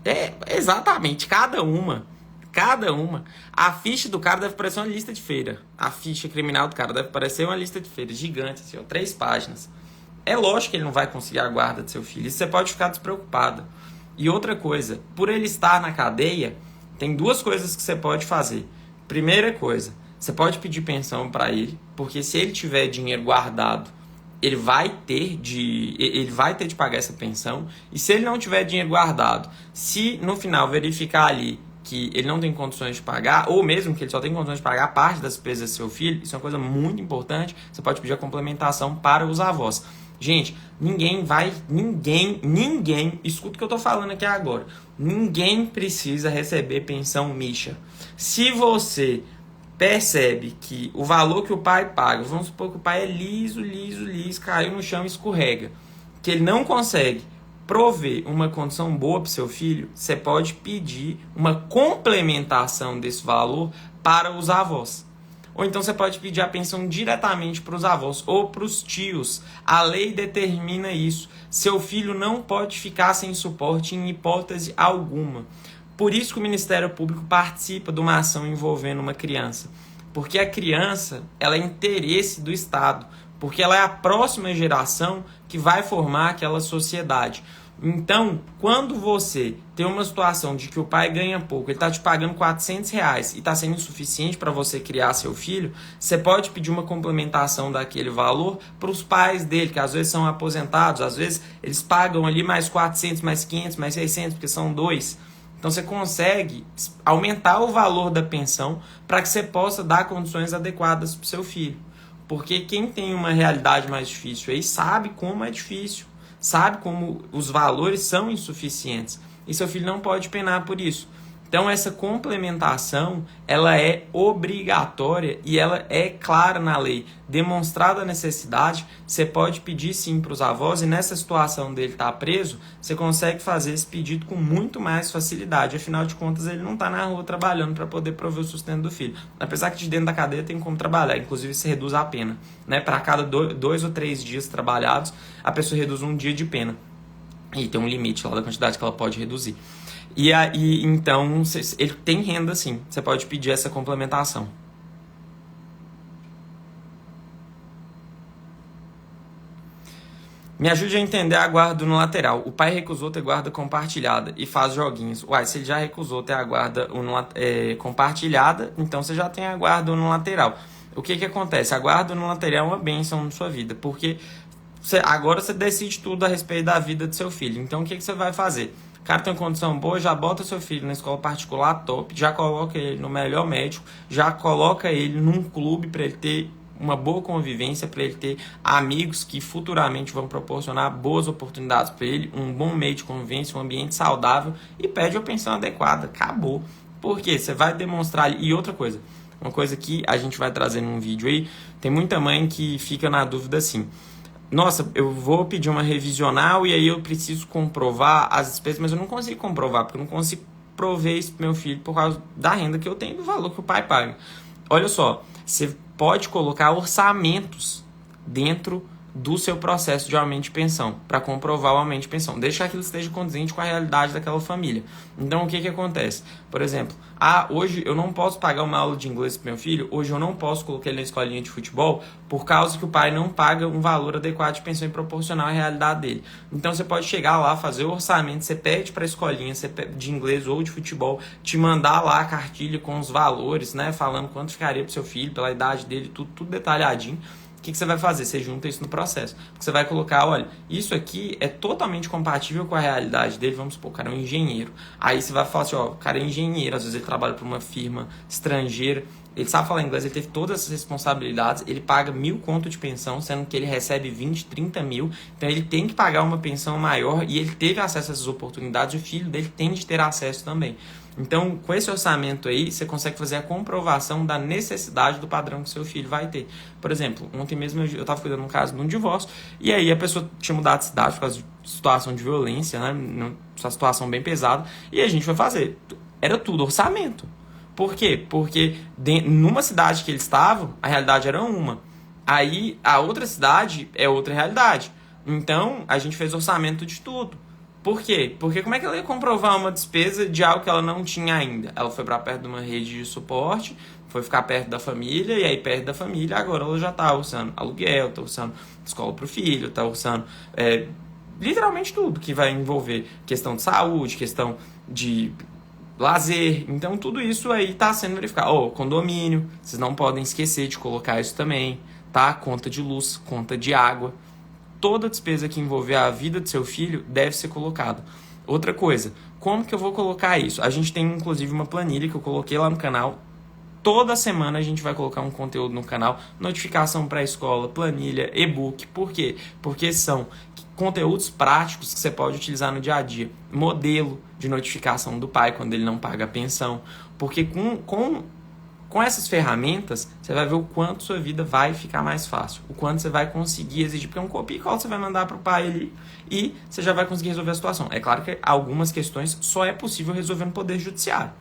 é exatamente cada uma. A ficha do cara deve parecer uma lista de feira. A ficha criminal do cara deve parecer uma lista de feira gigante, assim, 3 páginas. É lógico que ele não vai conseguir a guarda do seu filho. Isso você pode ficar despreocupado. E outra coisa, por ele estar na cadeia, tem 2 coisas que você pode fazer. Primeira coisa, você pode pedir pensão para ele, porque se ele tiver dinheiro guardado, ele vai ter de pagar essa pensão. E se ele não tiver dinheiro guardado, se no final verificar ali que ele não tem condições de pagar, ou mesmo que ele só tem condições de pagar parte das despesas do seu filho, isso é uma coisa muito importante, você pode pedir a complementação para os avós. Gente, ninguém, escuta o que eu tô falando aqui agora, ninguém precisa receber pensão micha. Se você percebe que o valor que o pai paga, vamos supor que o pai é liso, caiu no chão e escorrega, que ele não consegue prover uma condição boa para o seu filho, você pode pedir uma complementação desse valor para os avós. Ou então você pode pedir a pensão diretamente para os avós ou para os tios. A lei determina isso. Seu filho não pode ficar sem suporte em hipótese alguma. Por isso que o Ministério Público participa de uma ação envolvendo uma criança. Porque a criança, ela é interesse do Estado. Porque ela é a próxima geração que vai formar aquela sociedade. Então, quando você tem uma situação de que o pai ganha pouco, ele está te pagando R$400 e está sendo insuficiente para você criar seu filho, você pode pedir uma complementação daquele valor para os pais dele, que às vezes são aposentados, às vezes eles pagam ali mais 400, mais 500, mais 600, porque são 2. Então você consegue aumentar o valor da pensão para que você possa dar condições adequadas para o seu filho. Porque quem tem uma realidade mais difícil aí sabe como é difícil, sabe como os valores são insuficientes. E seu filho não pode penar por isso. Então, essa complementação, ela é obrigatória e ela é clara na lei. Demonstrada a necessidade, você pode pedir sim para os avós e nessa situação dele estar preso, você consegue fazer esse pedido com muito mais facilidade. Afinal de contas, ele não está na rua trabalhando para poder prover o sustento do filho. Apesar que de dentro da cadeia tem como trabalhar, inclusive se reduz a pena. Né? Para cada 2 ou 3 dias trabalhados, a pessoa reduz 1 dia de pena. E tem um limite lá da quantidade que ela pode reduzir. E aí, então, ele tem renda sim. Você pode pedir essa complementação. Me ajude a entender a guarda no lateral. O pai recusou ter guarda compartilhada e faz joguinhos. Uai, se ele já recusou ter a guarda compartilhada, então você já tem a guarda no lateral. O que acontece? A guarda no lateral é uma bênção na sua vida, porque agora você decide tudo a respeito da vida do seu filho. Então, o que você vai fazer? O cara tem uma condição boa, já bota seu filho na escola particular top, já coloca ele no melhor médico, já coloca ele num clube para ele ter uma boa convivência, para ele ter amigos que futuramente vão proporcionar boas oportunidades para ele, um bom meio de convivência, um ambiente saudável e pede a pensão adequada. Acabou. Por quê? Você vai demonstrar... E outra coisa, uma coisa que a gente vai trazer num vídeo aí, tem muita mãe que fica na dúvida assim: nossa, eu vou pedir uma revisional e aí eu preciso comprovar as despesas, mas eu não consigo comprovar, porque eu não consigo prover isso pro meu filho por causa da renda que eu tenho e do valor que o pai paga. Olha só, você pode colocar orçamentos dentro do seu processo de aumento de pensão, para comprovar o aumento de pensão, deixar que aquilo esteja condizente com a realidade daquela família. Então, o que acontece? Por exemplo, hoje eu não posso pagar uma aula de inglês para meu filho, hoje eu não posso colocar ele na escolinha de futebol, por causa que o pai não paga um valor adequado de pensão e proporcional à realidade dele. Então, você pode chegar lá, fazer o orçamento, você pede para a escolinha de inglês ou de futebol, te mandar lá a cartilha com os valores, né, falando quanto ficaria para seu filho, pela idade dele, tudo detalhadinho. O que você vai fazer? Você junta isso no processo. Porque você vai colocar, olha, isso aqui é totalmente compatível com a realidade dele. Vamos supor, o cara é um engenheiro. Aí você vai falar assim, ó, o cara é engenheiro, às vezes ele trabalha para uma firma estrangeira, ele sabe falar inglês, ele teve todas essas responsabilidades, ele paga 1.000 conto de pensão, sendo que ele recebe 20, 30 mil. Então ele tem que pagar uma pensão maior e ele teve acesso a essas oportunidades, o filho dele tem de ter acesso também. Então, com esse orçamento aí, você consegue fazer a comprovação da necessidade do padrão que seu filho vai ter. Por exemplo, ontem mesmo eu estava cuidando de um caso de um divórcio, e aí a pessoa tinha mudado de cidade por causa de situação de violência, né? Uma situação bem pesada, e a gente foi fazer. Era tudo orçamento. Por quê? Porque numa cidade que eles estavam, a realidade era uma. Aí, a outra cidade é outra realidade. Então, a gente fez orçamento de tudo. Por quê? Porque como é que ela ia comprovar uma despesa de algo que ela não tinha ainda? Ela foi para perto de uma rede de suporte, foi ficar perto da família, e aí perto da família agora ela já está orçando aluguel, está orçando escola para o filho, está orçando literalmente tudo que vai envolver questão de saúde, questão de lazer. Então tudo isso aí está sendo verificado. Condomínio, vocês não podem esquecer de colocar isso também, tá? Conta de luz, conta de água. Toda despesa que envolver a vida do seu filho deve ser colocada. Outra coisa, como que eu vou colocar isso? A gente tem inclusive uma planilha que eu coloquei lá no canal. Toda semana a gente vai colocar um conteúdo no canal, notificação para a escola, planilha, e-book. Por quê? Porque são conteúdos práticos que você pode utilizar no dia a dia. Modelo de notificação do pai quando ele não paga a pensão. Porque com essas ferramentas, você vai ver o quanto sua vida vai ficar mais fácil. O quanto você vai conseguir exigir. Porque é um copia e cola você vai mandar para o pai ali e você já vai conseguir resolver a situação. É claro que algumas questões só é possível resolver no Poder Judiciário.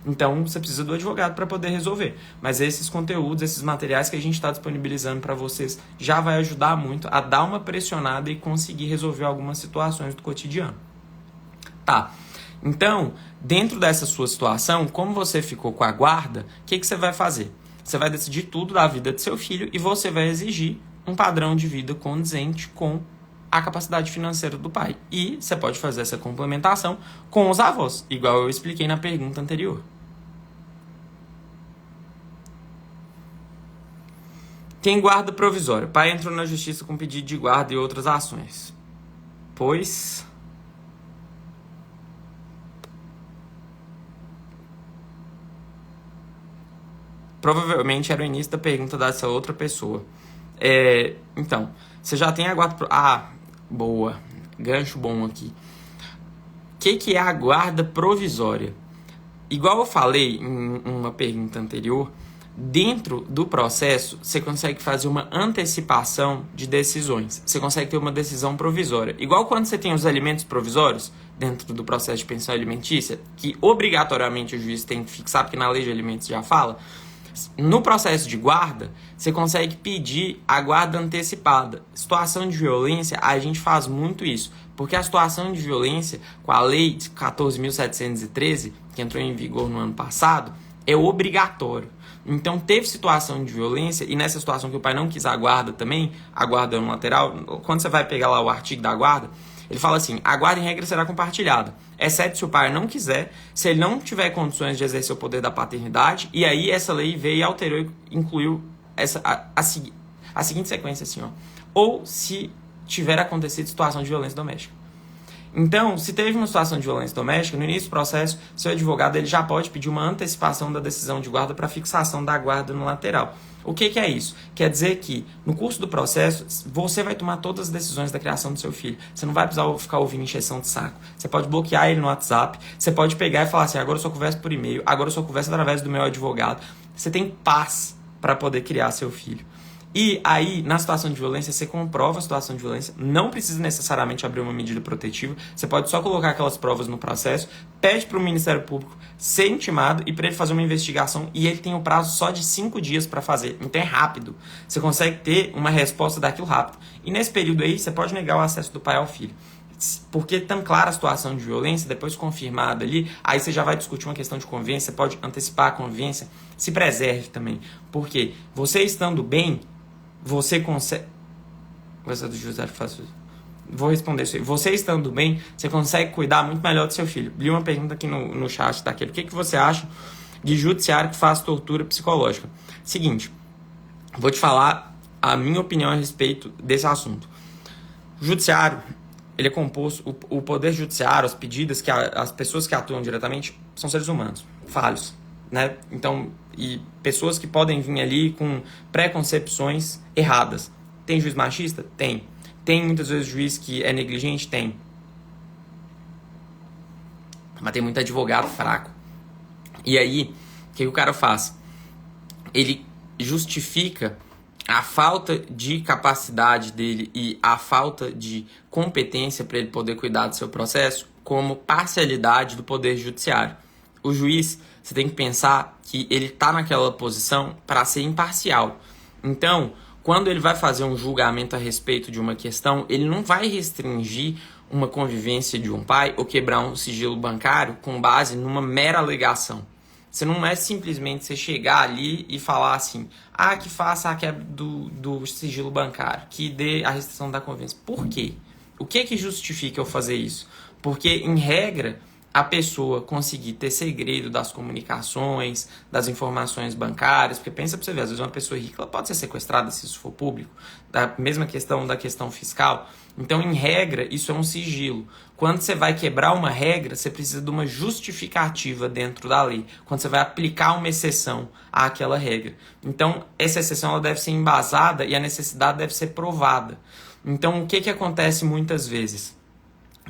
Então, você precisa do advogado para poder resolver. Mas esses conteúdos, esses materiais que a gente está disponibilizando para vocês já vai ajudar muito a dar uma pressionada e conseguir resolver algumas situações do cotidiano. Tá. Então, dentro dessa sua situação, como você ficou com a guarda, o que você vai fazer? Você vai decidir tudo da vida do seu filho e você vai exigir um padrão de vida condizente com a capacidade financeira do pai. E você pode fazer essa complementação com os avós, igual eu expliquei na pergunta anterior. Quem guarda provisório? Pai entrou na justiça com pedido de guarda e outras ações. Pois... provavelmente era o início da pergunta dessa outra pessoa. Então, você já tem a guarda... boa. Gancho bom aqui. O que é a guarda provisória? igual eu falei em uma pergunta anterior, dentro do processo, você consegue fazer uma antecipação de decisões. Você consegue ter uma decisão provisória. Igual quando você tem os alimentos provisórios dentro do processo de pensão alimentícia, que obrigatoriamente o juiz tem que fixar, porque na lei de alimentos já fala. No processo de guarda, você consegue pedir a guarda antecipada. Situação de violência, a gente faz muito isso. Porque a situação de violência, com a lei 14.713, que entrou em vigor no ano passado, é obrigatório. Então, teve situação de violência, e nessa situação que o pai não quis a guarda também, a guarda no lateral, quando você vai pegar lá o artigo da guarda, ele fala assim, a guarda em regra será compartilhada, exceto se o pai não quiser, se ele não tiver condições de exercer o poder da paternidade, e aí essa lei veio e alterou e incluiu a seguinte sequência assim, ó, ou se tiver acontecido situação de violência doméstica. Então, se teve uma situação de violência doméstica, no início do processo, seu advogado ele já pode pedir uma antecipação da decisão de guarda para fixação da guarda no lateral. O que é isso? Quer dizer que, no curso do processo, você vai tomar todas as decisões da criação do seu filho. Você não vai precisar ficar ouvindo encheção de saco. Você pode bloquear ele no WhatsApp, você pode pegar e falar assim, agora eu só converso por e-mail, agora eu só converso através do meu advogado. Você tem paz para poder criar seu filho. E aí, na situação de violência, você comprova a situação de violência, não precisa necessariamente abrir uma medida protetiva, você pode só colocar aquelas provas no processo, pede para o Ministério Público ser intimado e para ele fazer uma investigação, e ele tem o prazo só de 5 dias para fazer, então é rápido, você consegue ter uma resposta daquilo rápido. E nesse período aí, você pode negar o acesso do pai ao filho. Porque tão clara a situação de violência, depois confirmada ali, aí você já vai discutir uma questão de convivência, você pode antecipar a convivência, se preserve também, porque você estando bem, você consegue... Vou responder isso aí. Você estando bem, você consegue cuidar muito melhor do seu filho. Li uma pergunta aqui no chat daquele. O que você acha de judiciário que faz tortura psicológica? Seguinte, vou te falar a minha opinião a respeito desse assunto. O judiciário, ele é composto... O poder judiciário, as pedidas, as pessoas que atuam diretamente, são seres humanos, falhos, né? Então, e pessoas que podem vir ali com preconcepções erradas. Tem juiz machista? Tem. Tem muitas vezes juiz que é negligente? Tem. Mas tem muito advogado fraco. E aí, o que o cara faz? Ele justifica a falta de capacidade dele e a falta de competência para ele poder cuidar do seu processo como parcialidade do poder judiciário. O juiz, você tem que pensar que ele está naquela posição para ser imparcial. Então, quando ele vai fazer um julgamento a respeito de uma questão, ele não vai restringir uma convivência de um pai ou quebrar um sigilo bancário com base numa mera alegação. Você não é simplesmente você chegar ali e falar assim, que faça a quebra do sigilo bancário, que dê a restrição da convivência. Por quê? O que justifica eu fazer isso? Porque, em regra, a pessoa conseguir ter segredo das comunicações, das informações bancárias, porque pensa pra você ver, às vezes uma pessoa rica ela pode ser sequestrada se isso for público, da mesma questão da questão fiscal. Então, em regra, isso é um sigilo. Quando você vai quebrar uma regra, você precisa de uma justificativa dentro da lei, quando você vai aplicar uma exceção àquela regra. Então, essa exceção ela deve ser embasada e a necessidade deve ser provada. Então, o que acontece muitas vezes?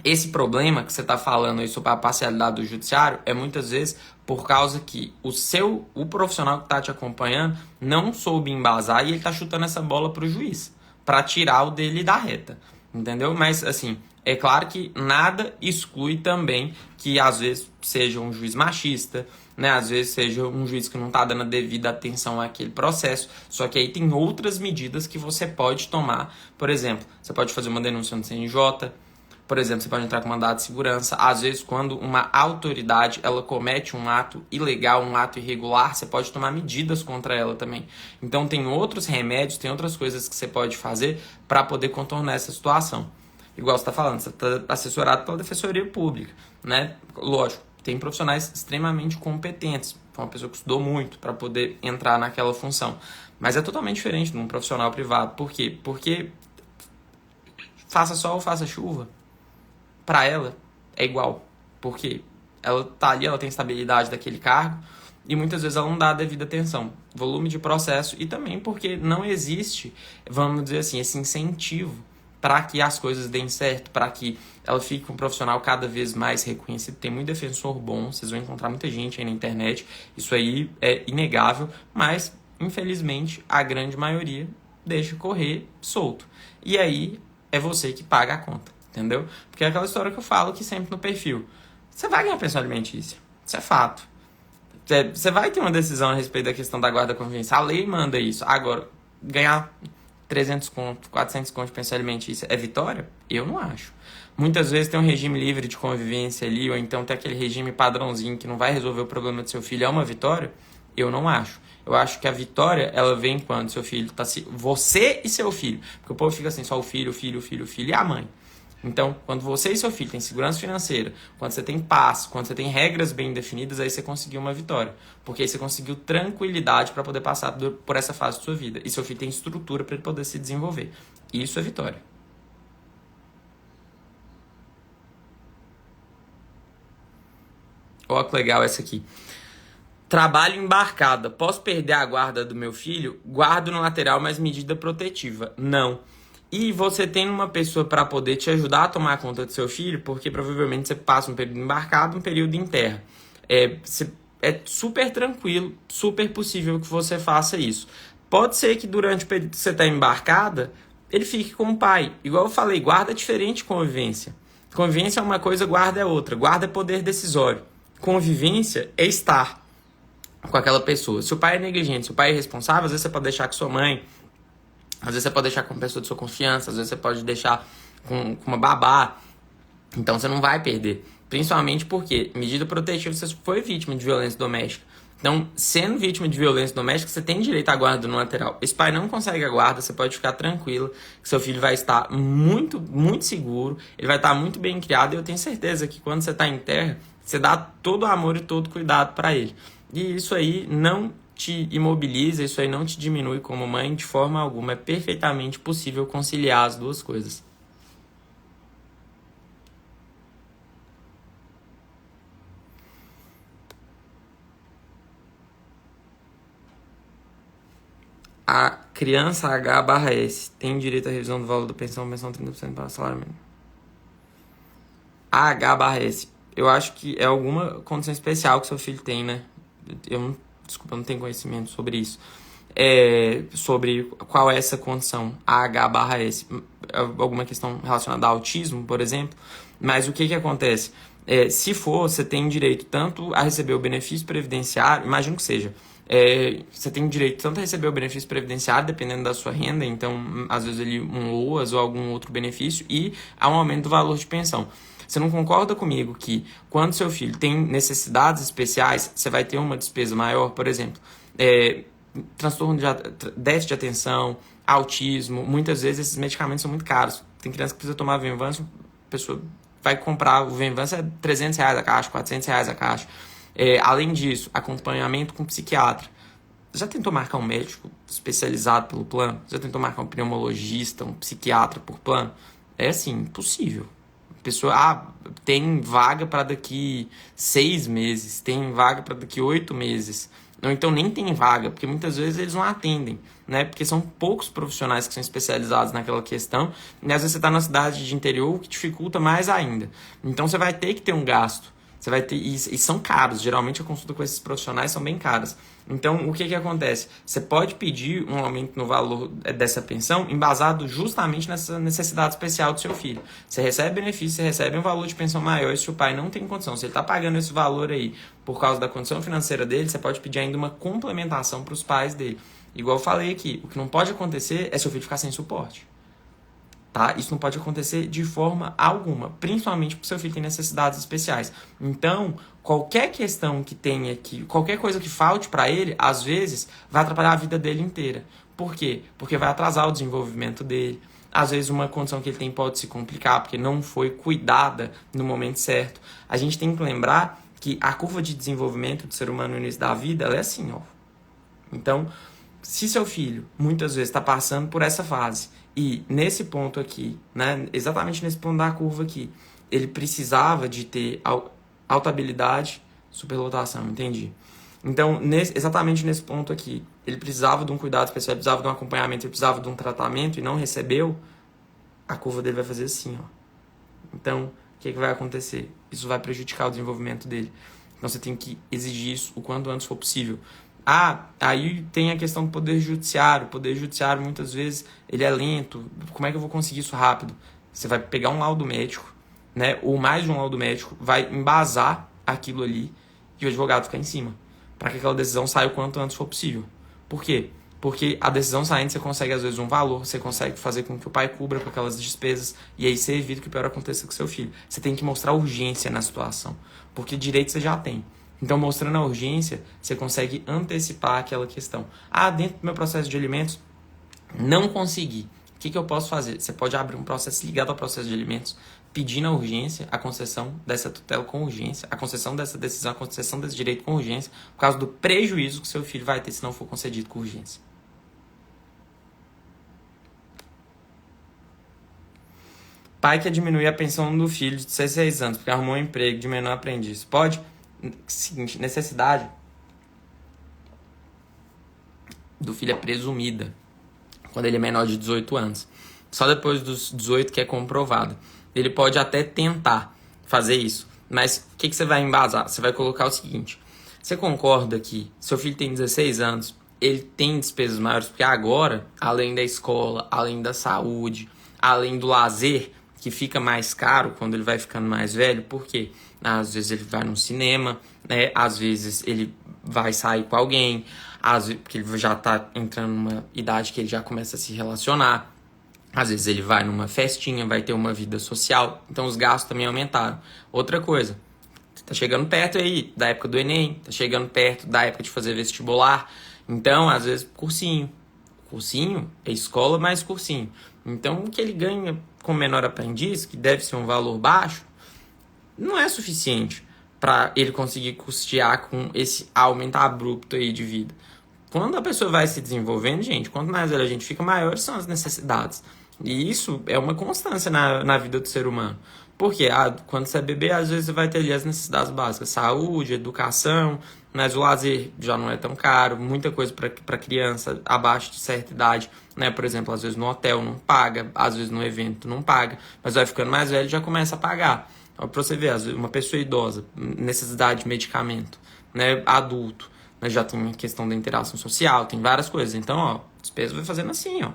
Esse problema que você está falando aí sobre a parcialidade do judiciário é muitas vezes por causa que o profissional que está te acompanhando não soube embasar e ele está chutando essa bola para o juiz, para tirar o dele da reta, entendeu? Mas, assim, é claro que nada exclui também que às vezes seja um juiz machista, né? Às vezes seja um juiz que não está dando a devida atenção àquele processo, só que aí tem outras medidas que você pode tomar. Por exemplo, você pode fazer uma denúncia no CNJ. Por exemplo, você pode entrar com mandado de segurança. Às vezes, quando uma autoridade ela comete um ato ilegal, um ato irregular, você pode tomar medidas contra ela também. Então, tem outros remédios, tem outras coisas que você pode fazer para poder contornar essa situação. Igual você está falando, você está assessorado pela Defensoria Pública, né? Lógico, tem profissionais extremamente competentes. Foi uma pessoa que estudou muito para poder entrar naquela função. Mas é totalmente diferente de um profissional privado. Por quê? Porque faça sol ou faça chuva, para ela é igual, porque ela tá ali, ela tem estabilidade daquele cargo e muitas vezes ela não dá a devida atenção, volume de processo e também porque não existe, vamos dizer assim, esse incentivo para que as coisas deem certo, para que ela fique um profissional cada vez mais reconhecido. Tem muito defensor bom, vocês vão encontrar muita gente aí na internet, isso aí é inegável, mas infelizmente a grande maioria deixa correr solto. E aí é você que paga a conta, entendeu? Porque é aquela história que eu falo que sempre no perfil. Você vai ganhar pensão alimentícia, isso é fato. Você vai ter uma decisão a respeito da questão da guarda convivência. A lei manda isso. Agora, ganhar 300 conto, 400 conto de pensão alimentícia é vitória? Eu não acho. Muitas vezes tem um regime livre de convivência ali, ou então tem aquele regime padrãozinho que não vai resolver o problema do seu filho. É uma vitória? Eu não acho. Eu acho que a vitória, ela vem quando seu filho tá... Você e seu filho. Porque o povo fica assim, só o filho, o filho, o filho, o filho e a mãe. Então, quando você e seu filho têm segurança financeira, quando você tem paz, quando você tem regras bem definidas, aí você conseguiu uma vitória. Porque aí você conseguiu tranquilidade para poder passar por essa fase da sua vida. E seu filho tem estrutura para ele poder se desenvolver. Isso é vitória. Olha que legal essa aqui. Trabalho embarcada. Posso perder a guarda do meu filho? Guardo no lateral, mas medida protetiva. Não. E você tem uma pessoa para poder te ajudar a tomar conta do seu filho, porque provavelmente você passa um período embarcado, um período em terra. É super tranquilo, super possível que você faça isso. Pode ser que durante o período que você está embarcada, ele fique com o pai. Igual eu falei, guarda é diferente de convivência. Convivência é uma coisa, guarda é outra. Guarda é poder decisório. Convivência é estar com aquela pessoa. Se o pai é negligente, se o pai é irresponsável, às vezes você pode deixar com sua mãe, às vezes você pode deixar com uma pessoa de sua confiança, às vezes você pode deixar com uma babá. Então você não vai perder. Principalmente porque, medida protetiva, você foi vítima de violência doméstica. Então, sendo vítima de violência doméstica, você tem direito à guarda no lateral. Esse pai não consegue a guarda, você pode ficar tranquilo que seu filho vai estar muito, muito seguro, ele vai estar muito bem criado, e eu tenho certeza que quando você está em terra, você dá todo o amor e todo o cuidado para ele. E isso aí não te imobiliza, isso aí não te diminui como mãe de forma alguma. É perfeitamente possível conciliar as duas coisas. A criança H/S tem direito à revisão do valor da pensão 30% para o salário mínimo. A H/S, eu acho que é alguma condição especial que seu filho tem, né? Desculpa, eu não tenho conhecimento sobre isso. Sobre qual é essa condição, a H/S. Alguma questão relacionada ao autismo, por exemplo. Mas o que acontece? Se for, você tem direito tanto a receber o benefício previdenciário, imagino que seja. Você tem direito tanto a receber o benefício previdenciário, dependendo da sua renda, então, às vezes, um LOAS ou algum outro benefício, e há um aumento do valor de pensão. Você não concorda comigo que, quando seu filho tem necessidades especiais, você vai ter uma despesa maior, por exemplo, transtorno de déficit de atenção, autismo, muitas vezes esses medicamentos são muito caros. Tem criança que precisa tomar Venvanse, a pessoa vai comprar o Venvanse, é R$300 a caixa, R$400 a caixa. Além disso, acompanhamento com psiquiatra. Já tentou marcar um médico especializado pelo plano? Já tentou marcar um pneumologista, um psiquiatra por plano? É assim, impossível. A pessoa, tem vaga para daqui 6 meses, tem vaga para daqui 8 meses. Ou então nem tem vaga, porque muitas vezes eles não atendem, né? Porque são poucos profissionais que são especializados naquela questão, e às vezes você está na cidade de interior, o que dificulta mais ainda. Então você vai ter que ter um gasto. Você vai ter, e são caros, geralmente a consulta com esses profissionais são bem caras. Então, o que acontece? Você pode pedir um aumento no valor dessa pensão embasado justamente nessa necessidade especial do seu filho. Você recebe benefício, você recebe um valor de pensão maior, e se o pai não tem condição, se ele está pagando esse valor aí por causa da condição financeira dele, você pode pedir ainda uma complementação para os pais dele. Igual eu falei aqui, o que não pode acontecer é seu filho ficar sem suporte. Tá? Isso não pode acontecer de forma alguma, principalmente porque seu filho tem necessidades especiais. Então, qualquer questão que tenha aqui, qualquer coisa que falte para ele, às vezes, vai atrapalhar a vida dele inteira. Por quê? Porque vai atrasar o desenvolvimento dele. Às vezes, uma condição que ele tem pode se complicar, porque não foi cuidada no momento certo. A gente tem que lembrar que a curva de desenvolvimento do ser humano no início da vida, ela é assim, ó. Então, se seu filho, muitas vezes, está passando por essa fase, e nesse ponto aqui, né, exatamente nesse ponto da curva aqui, ele precisava de ter alta habilidade, superlotação, entendi. Então, exatamente nesse ponto aqui, ele precisava de um cuidado especial, precisava de um acompanhamento, ele precisava de um tratamento e não recebeu, a curva dele vai fazer assim, ó. Então, o que vai acontecer? Isso vai prejudicar o desenvolvimento dele. Então, você tem que exigir isso o quanto antes for possível. Aí tem a questão do poder judiciário. O poder judiciário, muitas vezes, ele é lento. Como é que eu vou conseguir isso rápido? Você vai pegar um laudo médico, né? Ou mais de um laudo médico, vai embasar aquilo ali e o advogado ficar em cima, para que aquela decisão saia o quanto antes for possível. Por quê? Porque a decisão saindo, você consegue, às vezes, um valor, você consegue fazer com que o pai cubra com aquelas despesas, e aí você evita que o pior aconteça com seu filho. Você tem que mostrar urgência na situação, porque direito você já tem. Então, mostrando a urgência, você consegue antecipar aquela questão. Dentro do meu processo de alimentos, não consegui. O que eu posso fazer? Você pode abrir um processo ligado ao processo de alimentos, pedindo a urgência, a concessão dessa tutela com urgência, a concessão dessa decisão, a concessão desse direito com urgência, por causa do prejuízo que seu filho vai ter se não for concedido com urgência. Pai quer diminuir a pensão do filho de 16 anos, porque arrumou um emprego de menor aprendiz. Pode? Seguinte, necessidade do filho é presumida quando ele é menor de 18 anos. Só depois dos 18 que é comprovado. Ele pode até tentar fazer isso, mas o que você vai embasar? Você vai colocar o seguinte: você concorda que seu filho tem 16 anos, ele tem despesas maiores, porque agora, além da escola, além da saúde, além do lazer, que fica mais caro quando ele vai ficando mais velho, por quê? Às vezes ele vai no cinema, né? Às vezes ele vai sair com alguém, às vezes, porque ele já está entrando numa idade que ele já começa a se relacionar. Às vezes ele vai numa festinha, vai ter uma vida social, então os gastos também aumentaram. Outra coisa, tá chegando perto aí da época do Enem, tá chegando perto da época de fazer vestibular, então às vezes cursinho é escola mais cursinho. Então o que ele ganha com menor aprendiz, que deve ser um valor baixo, não é suficiente para ele conseguir custear com esse aumento abrupto aí de vida. Quando a pessoa vai se desenvolvendo, gente, quanto mais velha a gente fica, maiores são as necessidades. E isso é uma constância na vida do ser humano. Porque quando você é bebê, às vezes você vai ter ali as necessidades básicas. Saúde, educação, mas o lazer já não é tão caro. Muita coisa para criança abaixo de certa idade, né? Por exemplo, às vezes no hotel não paga, às vezes no evento não paga. Mas vai ficando mais velho e já começa a pagar. Para você ver, às vezes, uma pessoa idosa, necessidade de medicamento, né? Adulto, né? Já tem a questão da interação social, tem várias coisas. Então, ó, despesa vai fazendo assim, ó.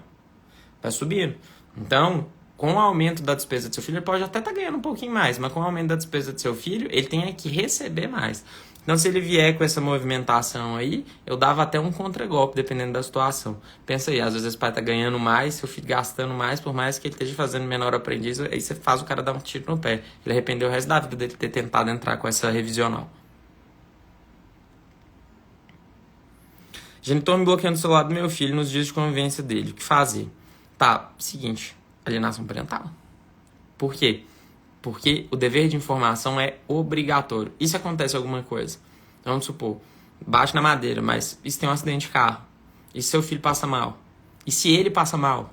Vai subindo. Então, com o aumento da despesa do seu filho, ele pode até estar ganhando um pouquinho mais, mas com o aumento da despesa do seu filho, ele tem que receber mais. Então, se ele vier com essa movimentação aí, eu dava até um contragolpe, dependendo da situação. Pensa aí, às vezes o pai tá ganhando mais, seu filho gastando mais, por mais que ele esteja fazendo menor aprendiz, aí você faz o cara dar um tiro no pé. Ele arrependeu o resto da vida dele ter tentado entrar com essa revisional. Genitor me bloqueando o celular do meu filho nos dias de convivência dele. O que fazer? Tá, seguinte, alienação parental. Por quê? Porque o dever de informação é obrigatório. E se acontece alguma coisa? Vamos supor, bate na madeira, mas e se tem um acidente de carro? E se seu filho passa mal? E se ele passa mal?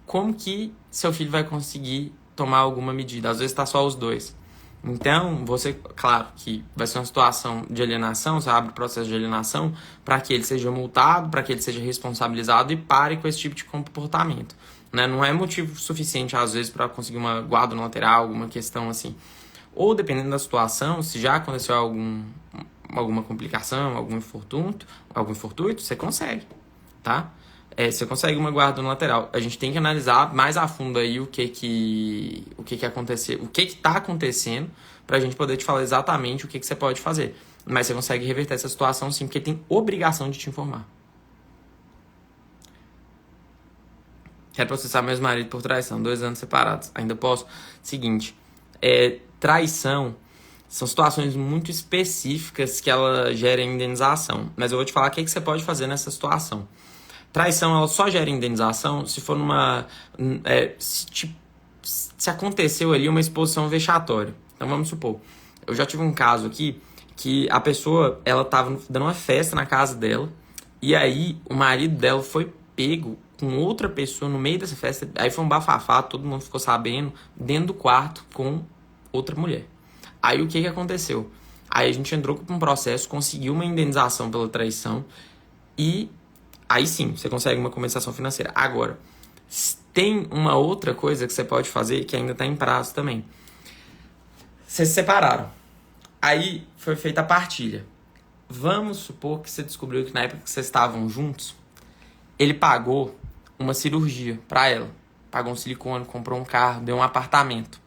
Como que seu filho vai conseguir tomar alguma medida? Às vezes tá só os dois. Então, você, claro que vai ser uma situação de alienação, você abre o processo de alienação para que ele seja multado, para que ele seja responsabilizado e pare com esse tipo de comportamento. Né? Não é motivo suficiente, às vezes, para conseguir uma guarda lateral, alguma questão assim. Ou, dependendo da situação, se já aconteceu alguma complicação, algum infortúnio, você consegue, tá? Você consegue uma guarda no lateral. A gente tem que analisar mais a fundo aí o que aconteceu, o que está acontecendo, para a gente poder te falar exatamente o que você pode fazer. Mas você consegue reverter essa situação sim, porque tem obrigação de te informar. Quero processar meu ex-marido por traição, 2 anos separados. Ainda posso? Seguinte, traição são situações muito específicas que ela gera indenização. Mas eu vou te falar o que você pode fazer nessa situação. Traição, ela só gera indenização se for se aconteceu ali uma exposição vexatória. Então, vamos supor, eu já tive um caso aqui que a pessoa, ela tava dando uma festa na casa dela e aí o marido dela foi pego com outra pessoa no meio dessa festa. Aí foi um bafafá, todo mundo ficou sabendo, dentro do quarto com outra mulher. Aí o que aconteceu? Aí a gente entrou com um processo, conseguiu uma indenização pela traição e aí sim, você consegue uma compensação financeira. Agora, Tem uma outra coisa que você pode fazer que ainda está em prazo também. Vocês se separaram. Aí foi feita a partilha. Vamos supor que você descobriu que na época que vocês estavam juntos, ele pagou uma cirurgia para ela. Pagou um silicone, comprou um carro, deu um apartamento.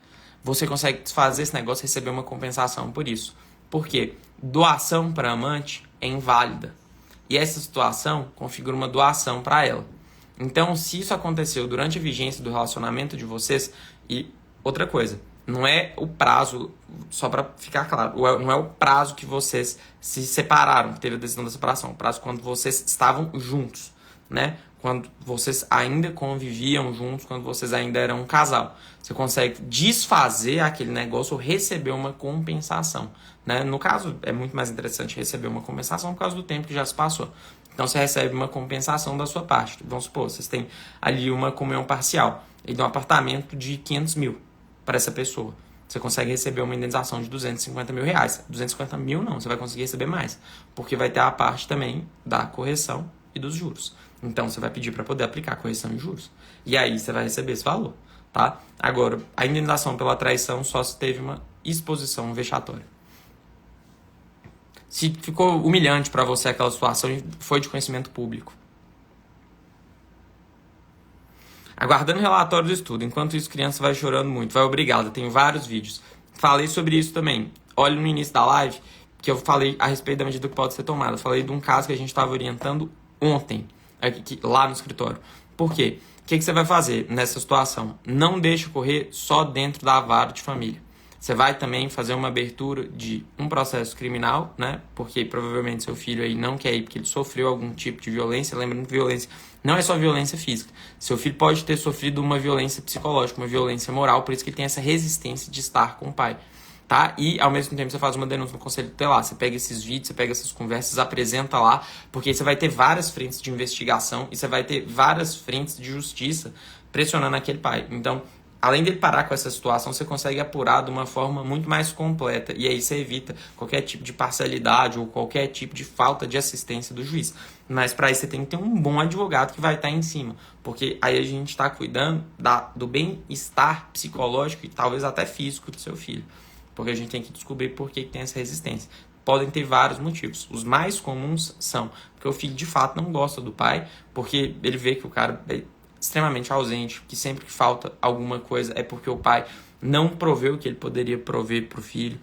Você consegue desfazer esse negócio e receber uma compensação por isso. Por quê? Doação para amante é inválida. E essa situação configura uma doação para ela. Então, se isso aconteceu durante a vigência do relacionamento de vocês, e outra coisa, não é o prazo, só para ficar claro, não é o prazo que vocês se separaram, que teve a decisão da separação, o prazo quando vocês estavam juntos, né? Quando vocês ainda conviviam juntos, quando vocês ainda eram um casal. Você consegue desfazer aquele negócio ou receber uma compensação, né? No caso, é muito mais interessante receber uma compensação por causa do tempo que já se passou. Então, você recebe uma compensação da sua parte. Vamos supor, vocês têm ali uma comunhão parcial e de um apartamento de 500 mil para essa pessoa. Você consegue receber uma indenização de 250 mil reais. 250 mil não, você vai conseguir receber mais, porque vai ter a parte também da correção e dos juros. Então, você vai pedir para poder aplicar a correção e juros. E aí, você vai receber esse valor, tá? Agora, a indenização pela traição só se teve uma exposição vexatória. Se ficou humilhante para você aquela situação e foi de conhecimento público. Aguardando o relatório do estudo. Enquanto isso, criança vai chorando muito. Vai obrigada. Tenho vários vídeos. Falei sobre isso também. Olha no início da live que eu falei a respeito da medida que pode ser tomada. Eu falei de um caso que a gente estava orientando ontem, aqui, lá no escritório. Por quê? O que você vai fazer nessa situação? Não deixe correr só dentro da vara de família. Você vai também fazer uma abertura de um processo criminal, né? Porque provavelmente seu filho aí não quer ir porque ele sofreu algum tipo de violência. Lembrando que violência não é só violência física. Seu filho pode ter sofrido uma violência psicológica, uma violência moral, por isso que ele tem essa resistência de estar com o pai, tá? E ao mesmo tempo você faz uma denúncia no conselho tutelar. Você pega esses vídeos, você pega essas conversas, apresenta lá, porque aí você vai ter várias frentes de investigação e você vai ter várias frentes de justiça pressionando aquele pai. Então, além dele parar com essa situação, você consegue apurar de uma forma muito mais completa. E aí você evita qualquer tipo de parcialidade ou qualquer tipo de falta de assistência do juiz. Mas para isso você tem que ter um bom advogado que vai estar em cima. Porque aí a gente está cuidando do bem-estar psicológico e talvez até físico do seu filho. Porque a gente tem que descobrir por que tem essa resistência. Podem ter vários motivos. Os mais comuns são porque o filho de fato não gosta do pai, porque ele vê que o cara extremamente ausente, que sempre que falta alguma coisa é porque o pai não proveu o que ele poderia prover para o filho.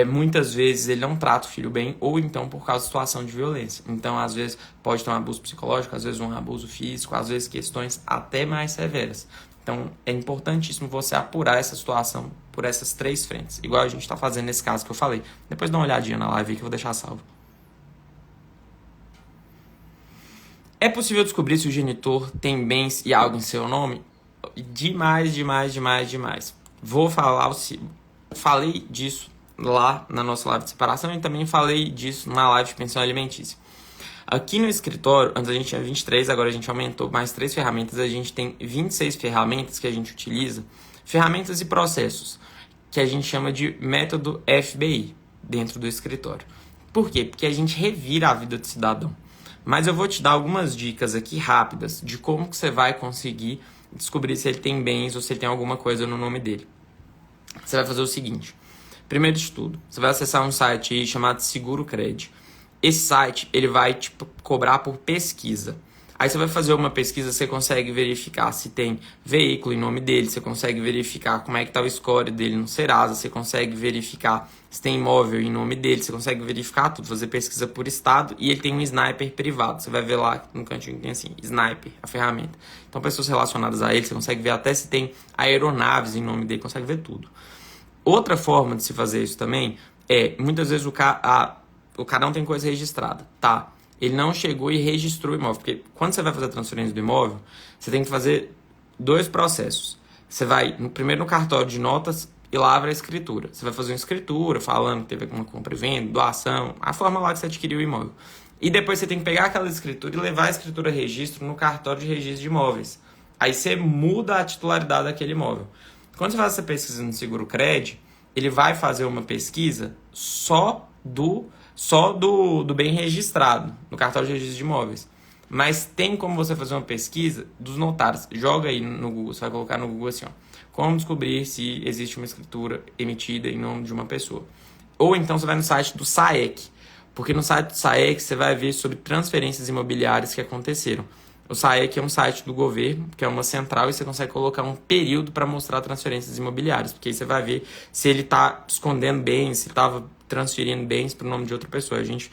Muitas vezes ele não trata o filho bem, ou então por causa de situação de violência. Então, às vezes, pode ter um abuso psicológico, às vezes um abuso físico, às vezes questões até mais severas. Então, é importantíssimo você apurar essa situação por essas três frentes, igual a gente está fazendo nesse caso que eu falei. Depois dá uma olhadinha na live aí que eu vou deixar salvo. É possível descobrir se o genitor tem bens e algo em seu nome? Demais, demais, demais, demais. Falei disso lá na nossa live de separação e também falei disso na live de pensão alimentícia. Aqui no escritório, antes a gente tinha 23, agora a gente aumentou mais 3 ferramentas, a gente tem 26 ferramentas que a gente utiliza, ferramentas e processos, que a gente chama de método FBI dentro do escritório. Por quê? Porque a gente revira a vida do cidadão. Mas eu vou te dar algumas dicas aqui rápidas de como que você vai conseguir descobrir se ele tem bens ou se ele tem alguma coisa no nome dele. Você vai fazer o seguinte. Primeiro de tudo, você vai acessar um site aí chamado Seguro Cred. Esse site ele vai te cobrar por pesquisa. Aí você vai fazer uma pesquisa, você consegue verificar se tem veículo em nome dele, você consegue verificar como é que está o score dele no Serasa, você consegue verificar se tem imóvel em nome dele, você consegue verificar tudo, fazer pesquisa por estado, e ele tem um sniper privado. Você vai ver lá no cantinho que tem assim, sniper, a ferramenta. Então pessoas relacionadas a ele, você consegue ver até se tem aeronaves em nome dele, consegue ver tudo. Outra forma de se fazer isso também é, muitas vezes o cara não tem coisa registrada, tá? Ele não chegou e registrou o imóvel. Porque quando você vai fazer a transferência do imóvel, você tem que fazer 2 processos. Você vai primeiro no cartório de notas e lavra a escritura. Você vai fazer uma escritura falando que teve alguma compra e venda, doação, a forma lá que você adquiriu o imóvel. E depois você tem que pegar aquela escritura e levar a escritura a registro no cartório de registro de imóveis. Aí você muda a titularidade daquele imóvel. Quando você faz essa pesquisa no Seguro Cred, ele vai fazer uma pesquisa só do bem registrado no cartório de registro de imóveis. Mas tem como você fazer uma pesquisa dos notários. Joga aí no Google, você vai colocar no Google assim, ó. Como descobrir se existe uma escritura emitida em nome de uma pessoa. Ou então você vai no site do SAEC, porque no site do SAEC você vai ver sobre transferências imobiliárias que aconteceram. O SAEC é um site do governo, que é uma central, e você consegue colocar um período para mostrar transferências imobiliárias, porque aí você vai ver se ele está escondendo bens, se estava transferindo bens para o nome de outra pessoa. A gente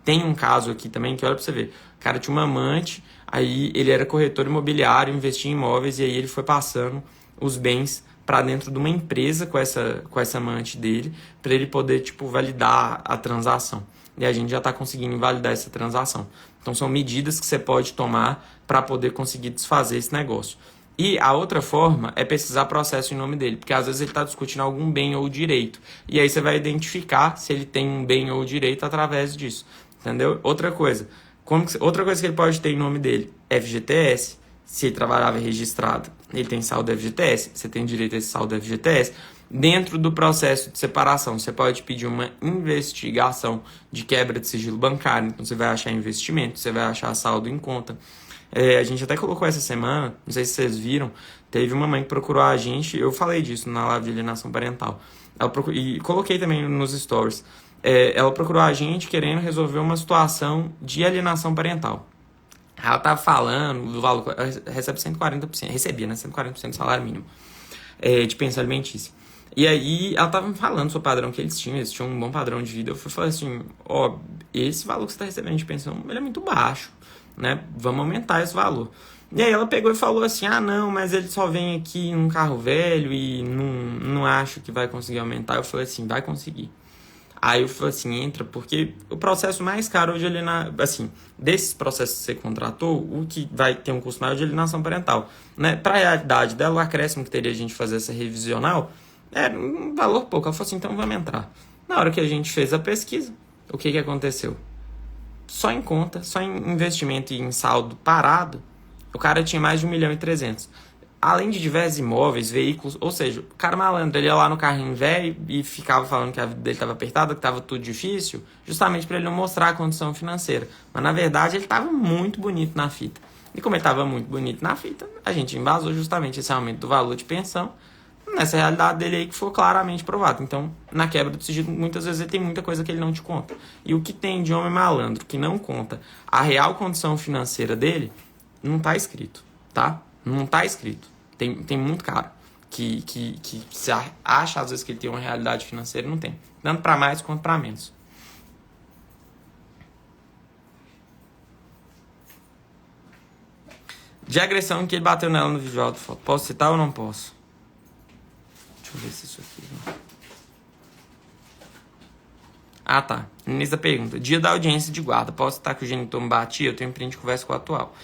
tem um caso aqui também que, olha para você ver, o cara tinha uma amante, aí ele era corretor imobiliário, investia em imóveis, e aí ele foi passando os bens para dentro de uma empresa com essa amante dele, para ele poder, tipo, validar a transação. E a gente já está conseguindo invalidar essa transação. Então são medidas que você pode tomar para poder conseguir desfazer esse negócio. E a outra forma é pesquisar processo em nome dele, porque às vezes ele está discutindo algum bem ou direito. E aí você vai identificar se ele tem um bem ou direito através disso. Entendeu? Outra coisa que ele pode ter em nome dele, FGTS. Se ele trabalhava registrado, ele tem saldo FGTS, você tem direito a esse saldo FGTS. Dentro do processo de separação, você pode pedir uma investigação de quebra de sigilo bancário. Então você vai achar investimento, você vai achar saldo em conta. A gente até colocou essa semana, não sei se vocês viram, teve uma mãe que procurou a gente, eu falei disso na live de alienação parental. E coloquei também nos stories. Ela procurou a gente querendo resolver uma situação de alienação parental. Ela tava falando do valor, recebe 140%, recebia, né, 140% do salário mínimo de pensão alimentícia. E aí ela tava falando sobre o padrão que eles tinham um bom padrão de vida. Eu falei assim, ó, esse valor que você tá recebendo de pensão, ele é muito baixo, né, vamos aumentar esse valor. E aí ela pegou e falou assim, não, mas ele só vem aqui num carro velho e não acho que vai conseguir aumentar. Eu falei assim, vai conseguir. Aí eu falei assim, entra, porque o processo mais caro hoje, assim, desses processos que você contratou, o que vai ter um custo maior de alienação parental, né? Para a realidade dela, o acréscimo que teria a gente fazer essa revisional era um valor pouco. Ela falou assim, então vamos entrar. Na hora que a gente fez a pesquisa, o que aconteceu? Só em conta, só em investimento e em saldo parado, o cara tinha mais de 1.300.000. Além de diversos imóveis, veículos, ou seja, o cara malandro, ele ia lá no carrinho velho e ficava falando que a vida dele estava apertada, que estava tudo difícil, justamente para ele não mostrar a condição financeira. Mas na verdade ele estava muito bonito na fita. E como ele estava muito bonito na fita, a gente embasou justamente esse aumento do valor de pensão nessa realidade dele aí que foi claramente provado. Então, na quebra do sigilo, muitas vezes ele tem muita coisa que ele não te conta. E o que tem de homem malandro que não conta a real condição financeira dele, não está escrito, tá? Não está escrito. Tem muito cara que se acha, às vezes, que ele tem uma realidade financeira e não tem. Tanto para mais quanto para menos. De agressão que ele bateu nela no vídeo alto foto. Posso citar ou não posso? Deixa eu ver se isso aqui... Ah, tá. No início da pergunta. Dia da audiência de guarda. Posso citar que o genitor me batia? Eu tenho print de conversa com o atual.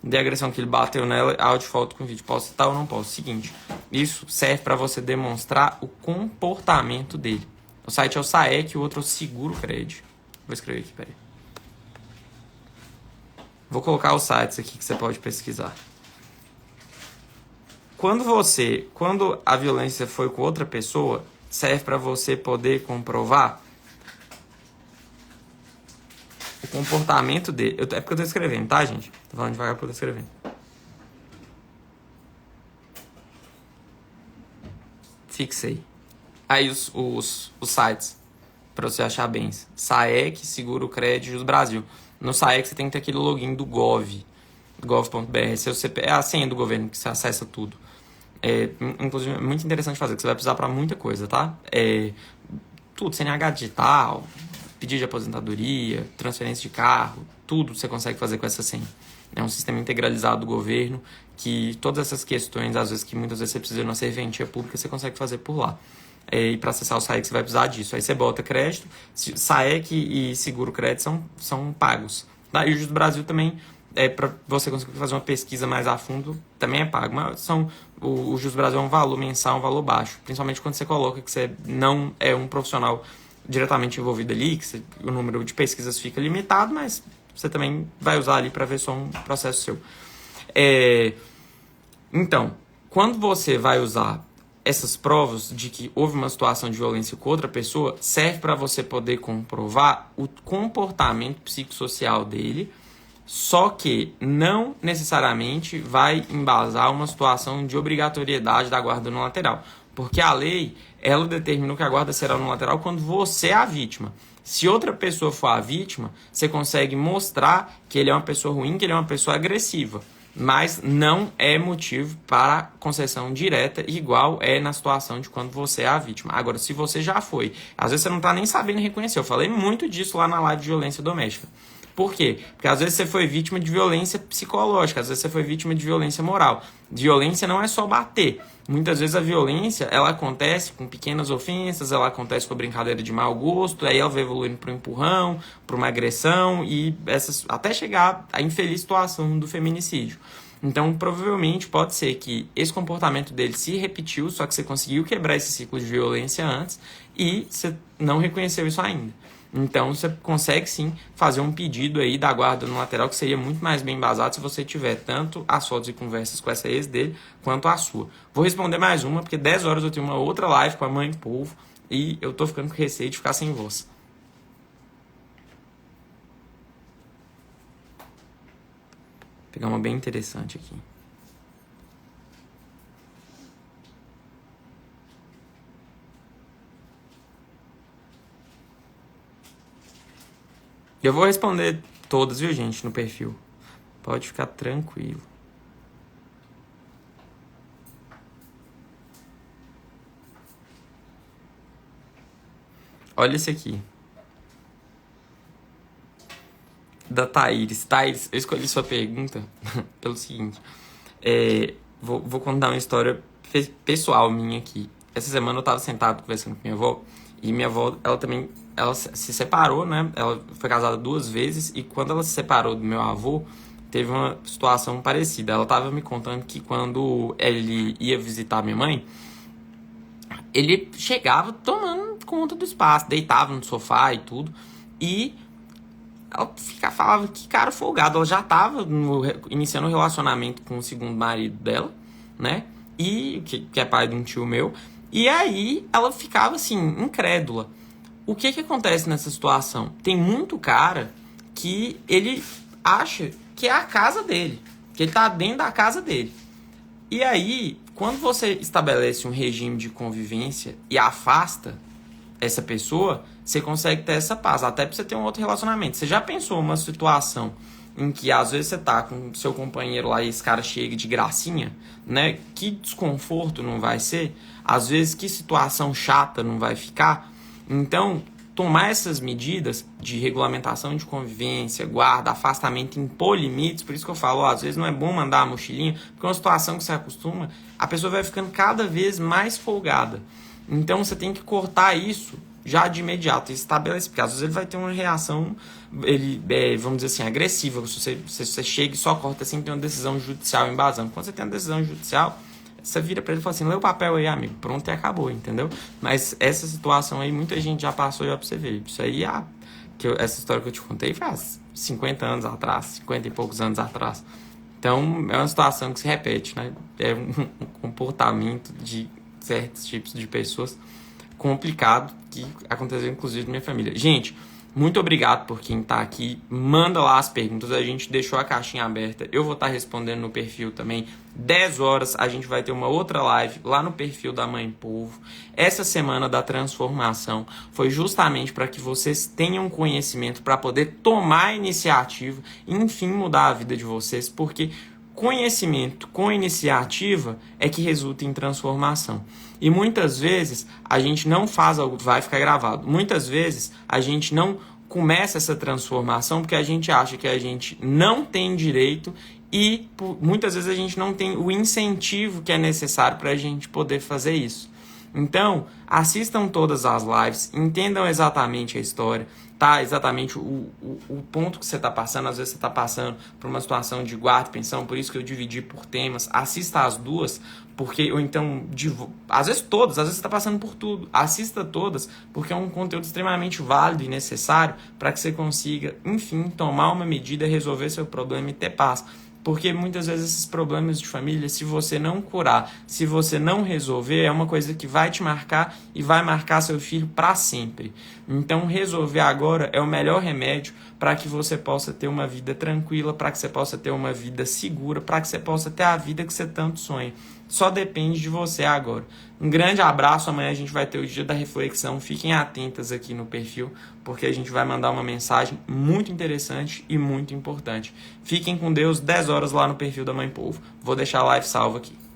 De agressão que ele bateu nela, áudio, foto com vídeo. Posso citar ou não posso? Seguinte, isso serve para você demonstrar o comportamento dele. O site é o SAEC, o outro é o Seguro Cred. Vou escrever aqui, peraí. Vou colocar os sites aqui que você pode pesquisar. Quando a violência foi com outra pessoa, serve para você poder comprovar o comportamento dele. É porque eu tô escrevendo, tá, gente? Tô falando devagar porque eu tô escrevendo. Fixei. Aí os sites pra você achar bens. SAEC, Seguro Crédito do Brasil. No SAEC você tem que ter aquele login do gov.br. É a senha do governo que você acessa tudo. Inclusive, é muito interessante fazer, que você vai precisar pra muita coisa, tá? Tudo, CNH digital, pedido de aposentadoria, transferência de carro, tudo você consegue fazer com essa senha. É um sistema integralizado do governo que todas essas questões, às vezes que muitas vezes você precisa de uma serventia pública, você consegue fazer por lá. E para acessar o SAEC você vai precisar disso. Aí você bota crédito, SAEC e Seguro Crédito são pagos. Tá? E o Juros do Brasil também, para você conseguir fazer uma pesquisa mais a fundo, também é pago. Mas o Juros do Brasil é um valor mensal, um valor baixo. Principalmente quando você coloca que você não é um profissional diretamente envolvido ali, que o número de pesquisas fica limitado, mas você também vai usar ali para ver só um processo seu. Então, quando você vai usar essas provas de que houve uma situação de violência com outra pessoa, serve para você poder comprovar o comportamento psicossocial dele Só que não necessariamente vai embasar uma situação de obrigatoriedade da guarda unilateral. Porque a lei, ela determinou que a guarda será unilateral quando você é a vítima. Se outra pessoa for a vítima, você consegue mostrar que ele é uma pessoa ruim, que ele é uma pessoa agressiva. Mas não é motivo para concessão direta, igual é na situação de quando você é a vítima. Agora, se você já foi, às vezes você não está nem sabendo reconhecer. Eu falei muito disso lá na live de violência doméstica. Por quê? Porque às vezes você foi vítima de violência psicológica, às vezes você foi vítima de violência moral. Violência não é só bater. Muitas vezes a violência, ela acontece com pequenas ofensas, ela acontece com a brincadeira de mau gosto, aí ela vai evoluindo para um empurrão, para uma agressão e até chegar à infeliz situação do feminicídio. Então, provavelmente, pode ser que esse comportamento dele se repetiu, só que você conseguiu quebrar esse ciclo de violência antes e você não reconheceu isso ainda. Então, você consegue sim fazer um pedido aí da guarda unilateral que seria muito mais bem embasado se você tiver tanto as fotos e conversas com essa ex dele, quanto a sua. Vou responder mais uma, porque 10 horas eu tenho uma outra live com a mãe do povo e eu tô ficando com receio de ficar sem voz. Vou pegar uma bem interessante aqui. Eu vou responder todas, viu, gente, no perfil. Pode ficar tranquilo. Olha esse aqui. Da Thaíris. Thaíris, eu escolhi sua pergunta pelo seguinte. Vou contar uma história pessoal minha aqui. Essa semana eu tava sentado conversando com minha avó. E minha avó, ela se separou, né? Ela foi casada 2 vezes. E quando ela se separou do meu avô, teve uma situação parecida. Ela tava me contando que quando ele ia visitar minha mãe, ele chegava tomando conta do espaço, deitava no sofá e tudo. E ela falava que cara folgado. Ela já tava iniciando um relacionamento com o segundo marido dela, né? E que é pai de um tio meu. E aí ela ficava assim, incrédula. O que acontece nessa situação? Tem muito cara que ele acha que é a casa dele, que ele tá dentro da casa dele. E aí, quando você estabelece um regime de convivência e afasta essa pessoa, você consegue ter essa paz, até pra você ter um outro relacionamento. Você já pensou uma situação em que às vezes você tá com seu companheiro lá e esse cara chega de gracinha, né? Que desconforto não vai ser? Às vezes que situação chata não vai ficar? Então, tomar essas medidas de regulamentação de convivência, guarda, afastamento, impor limites, por isso que eu falo, às vezes não é bom mandar a mochilinha, porque é uma situação que você acostuma, a pessoa vai ficando cada vez mais folgada. Então você tem que cortar isso já de imediato e estabelecer, porque às vezes ele vai ter uma reação, vamos dizer assim, agressiva. Se você chega e só corta sem ter uma decisão judicial embasando. Quando você tem uma decisão judicial, você vira pra ele e fala assim, lê o papel aí, amigo, pronto e acabou, entendeu? Mas essa situação aí, muita gente já passou já pra você ver. Isso aí, essa história que eu te contei faz 50 anos atrás, 50 e poucos anos atrás. Então, é uma situação que se repete, né? É um comportamento de certos tipos de pessoas complicado que aconteceu inclusive na minha família. Gente, muito obrigado por quem tá aqui. Manda lá as perguntas, a gente deixou a caixinha aberta. Eu vou estar respondendo no perfil também. 10 horas a gente vai ter uma outra live lá no perfil da Mãe Povo. Essa semana da transformação foi justamente para que vocês tenham conhecimento para poder tomar a iniciativa e enfim mudar a vida de vocês, porque conhecimento com iniciativa é que resulta em transformação. E muitas vezes a gente não faz algo, vai ficar gravado. Muitas vezes a gente não começa essa transformação porque a gente acha que a gente não tem direito e muitas vezes a gente não tem o incentivo que é necessário para a gente poder fazer isso. Então, assistam todas as lives, entendam exatamente a história, tá? Exatamente o ponto que você está passando. Às vezes você está passando por uma situação de guarda e pensão, por isso que eu dividi por temas. Assista as duas, porque, ou então, às vezes todas, às vezes você está passando por tudo. Assista todas, porque é um conteúdo extremamente válido e necessário para que você consiga, enfim, tomar uma medida, resolver seu problema e ter paz. Porque muitas vezes esses problemas de família, se você não curar, se você não resolver, é uma coisa que vai te marcar e vai marcar seu filho para sempre. Então, resolver agora é o melhor remédio para que você possa ter uma vida tranquila, para que você possa ter uma vida segura, para que você possa ter a vida que você tanto sonha. Só depende de você agora. Um grande abraço, amanhã a gente vai ter o dia da reflexão. Fiquem atentas aqui no perfil, porque a gente vai mandar uma mensagem muito interessante e muito importante. Fiquem com Deus, 10 horas lá no perfil da Mãe Povo. Vou deixar a live salva aqui.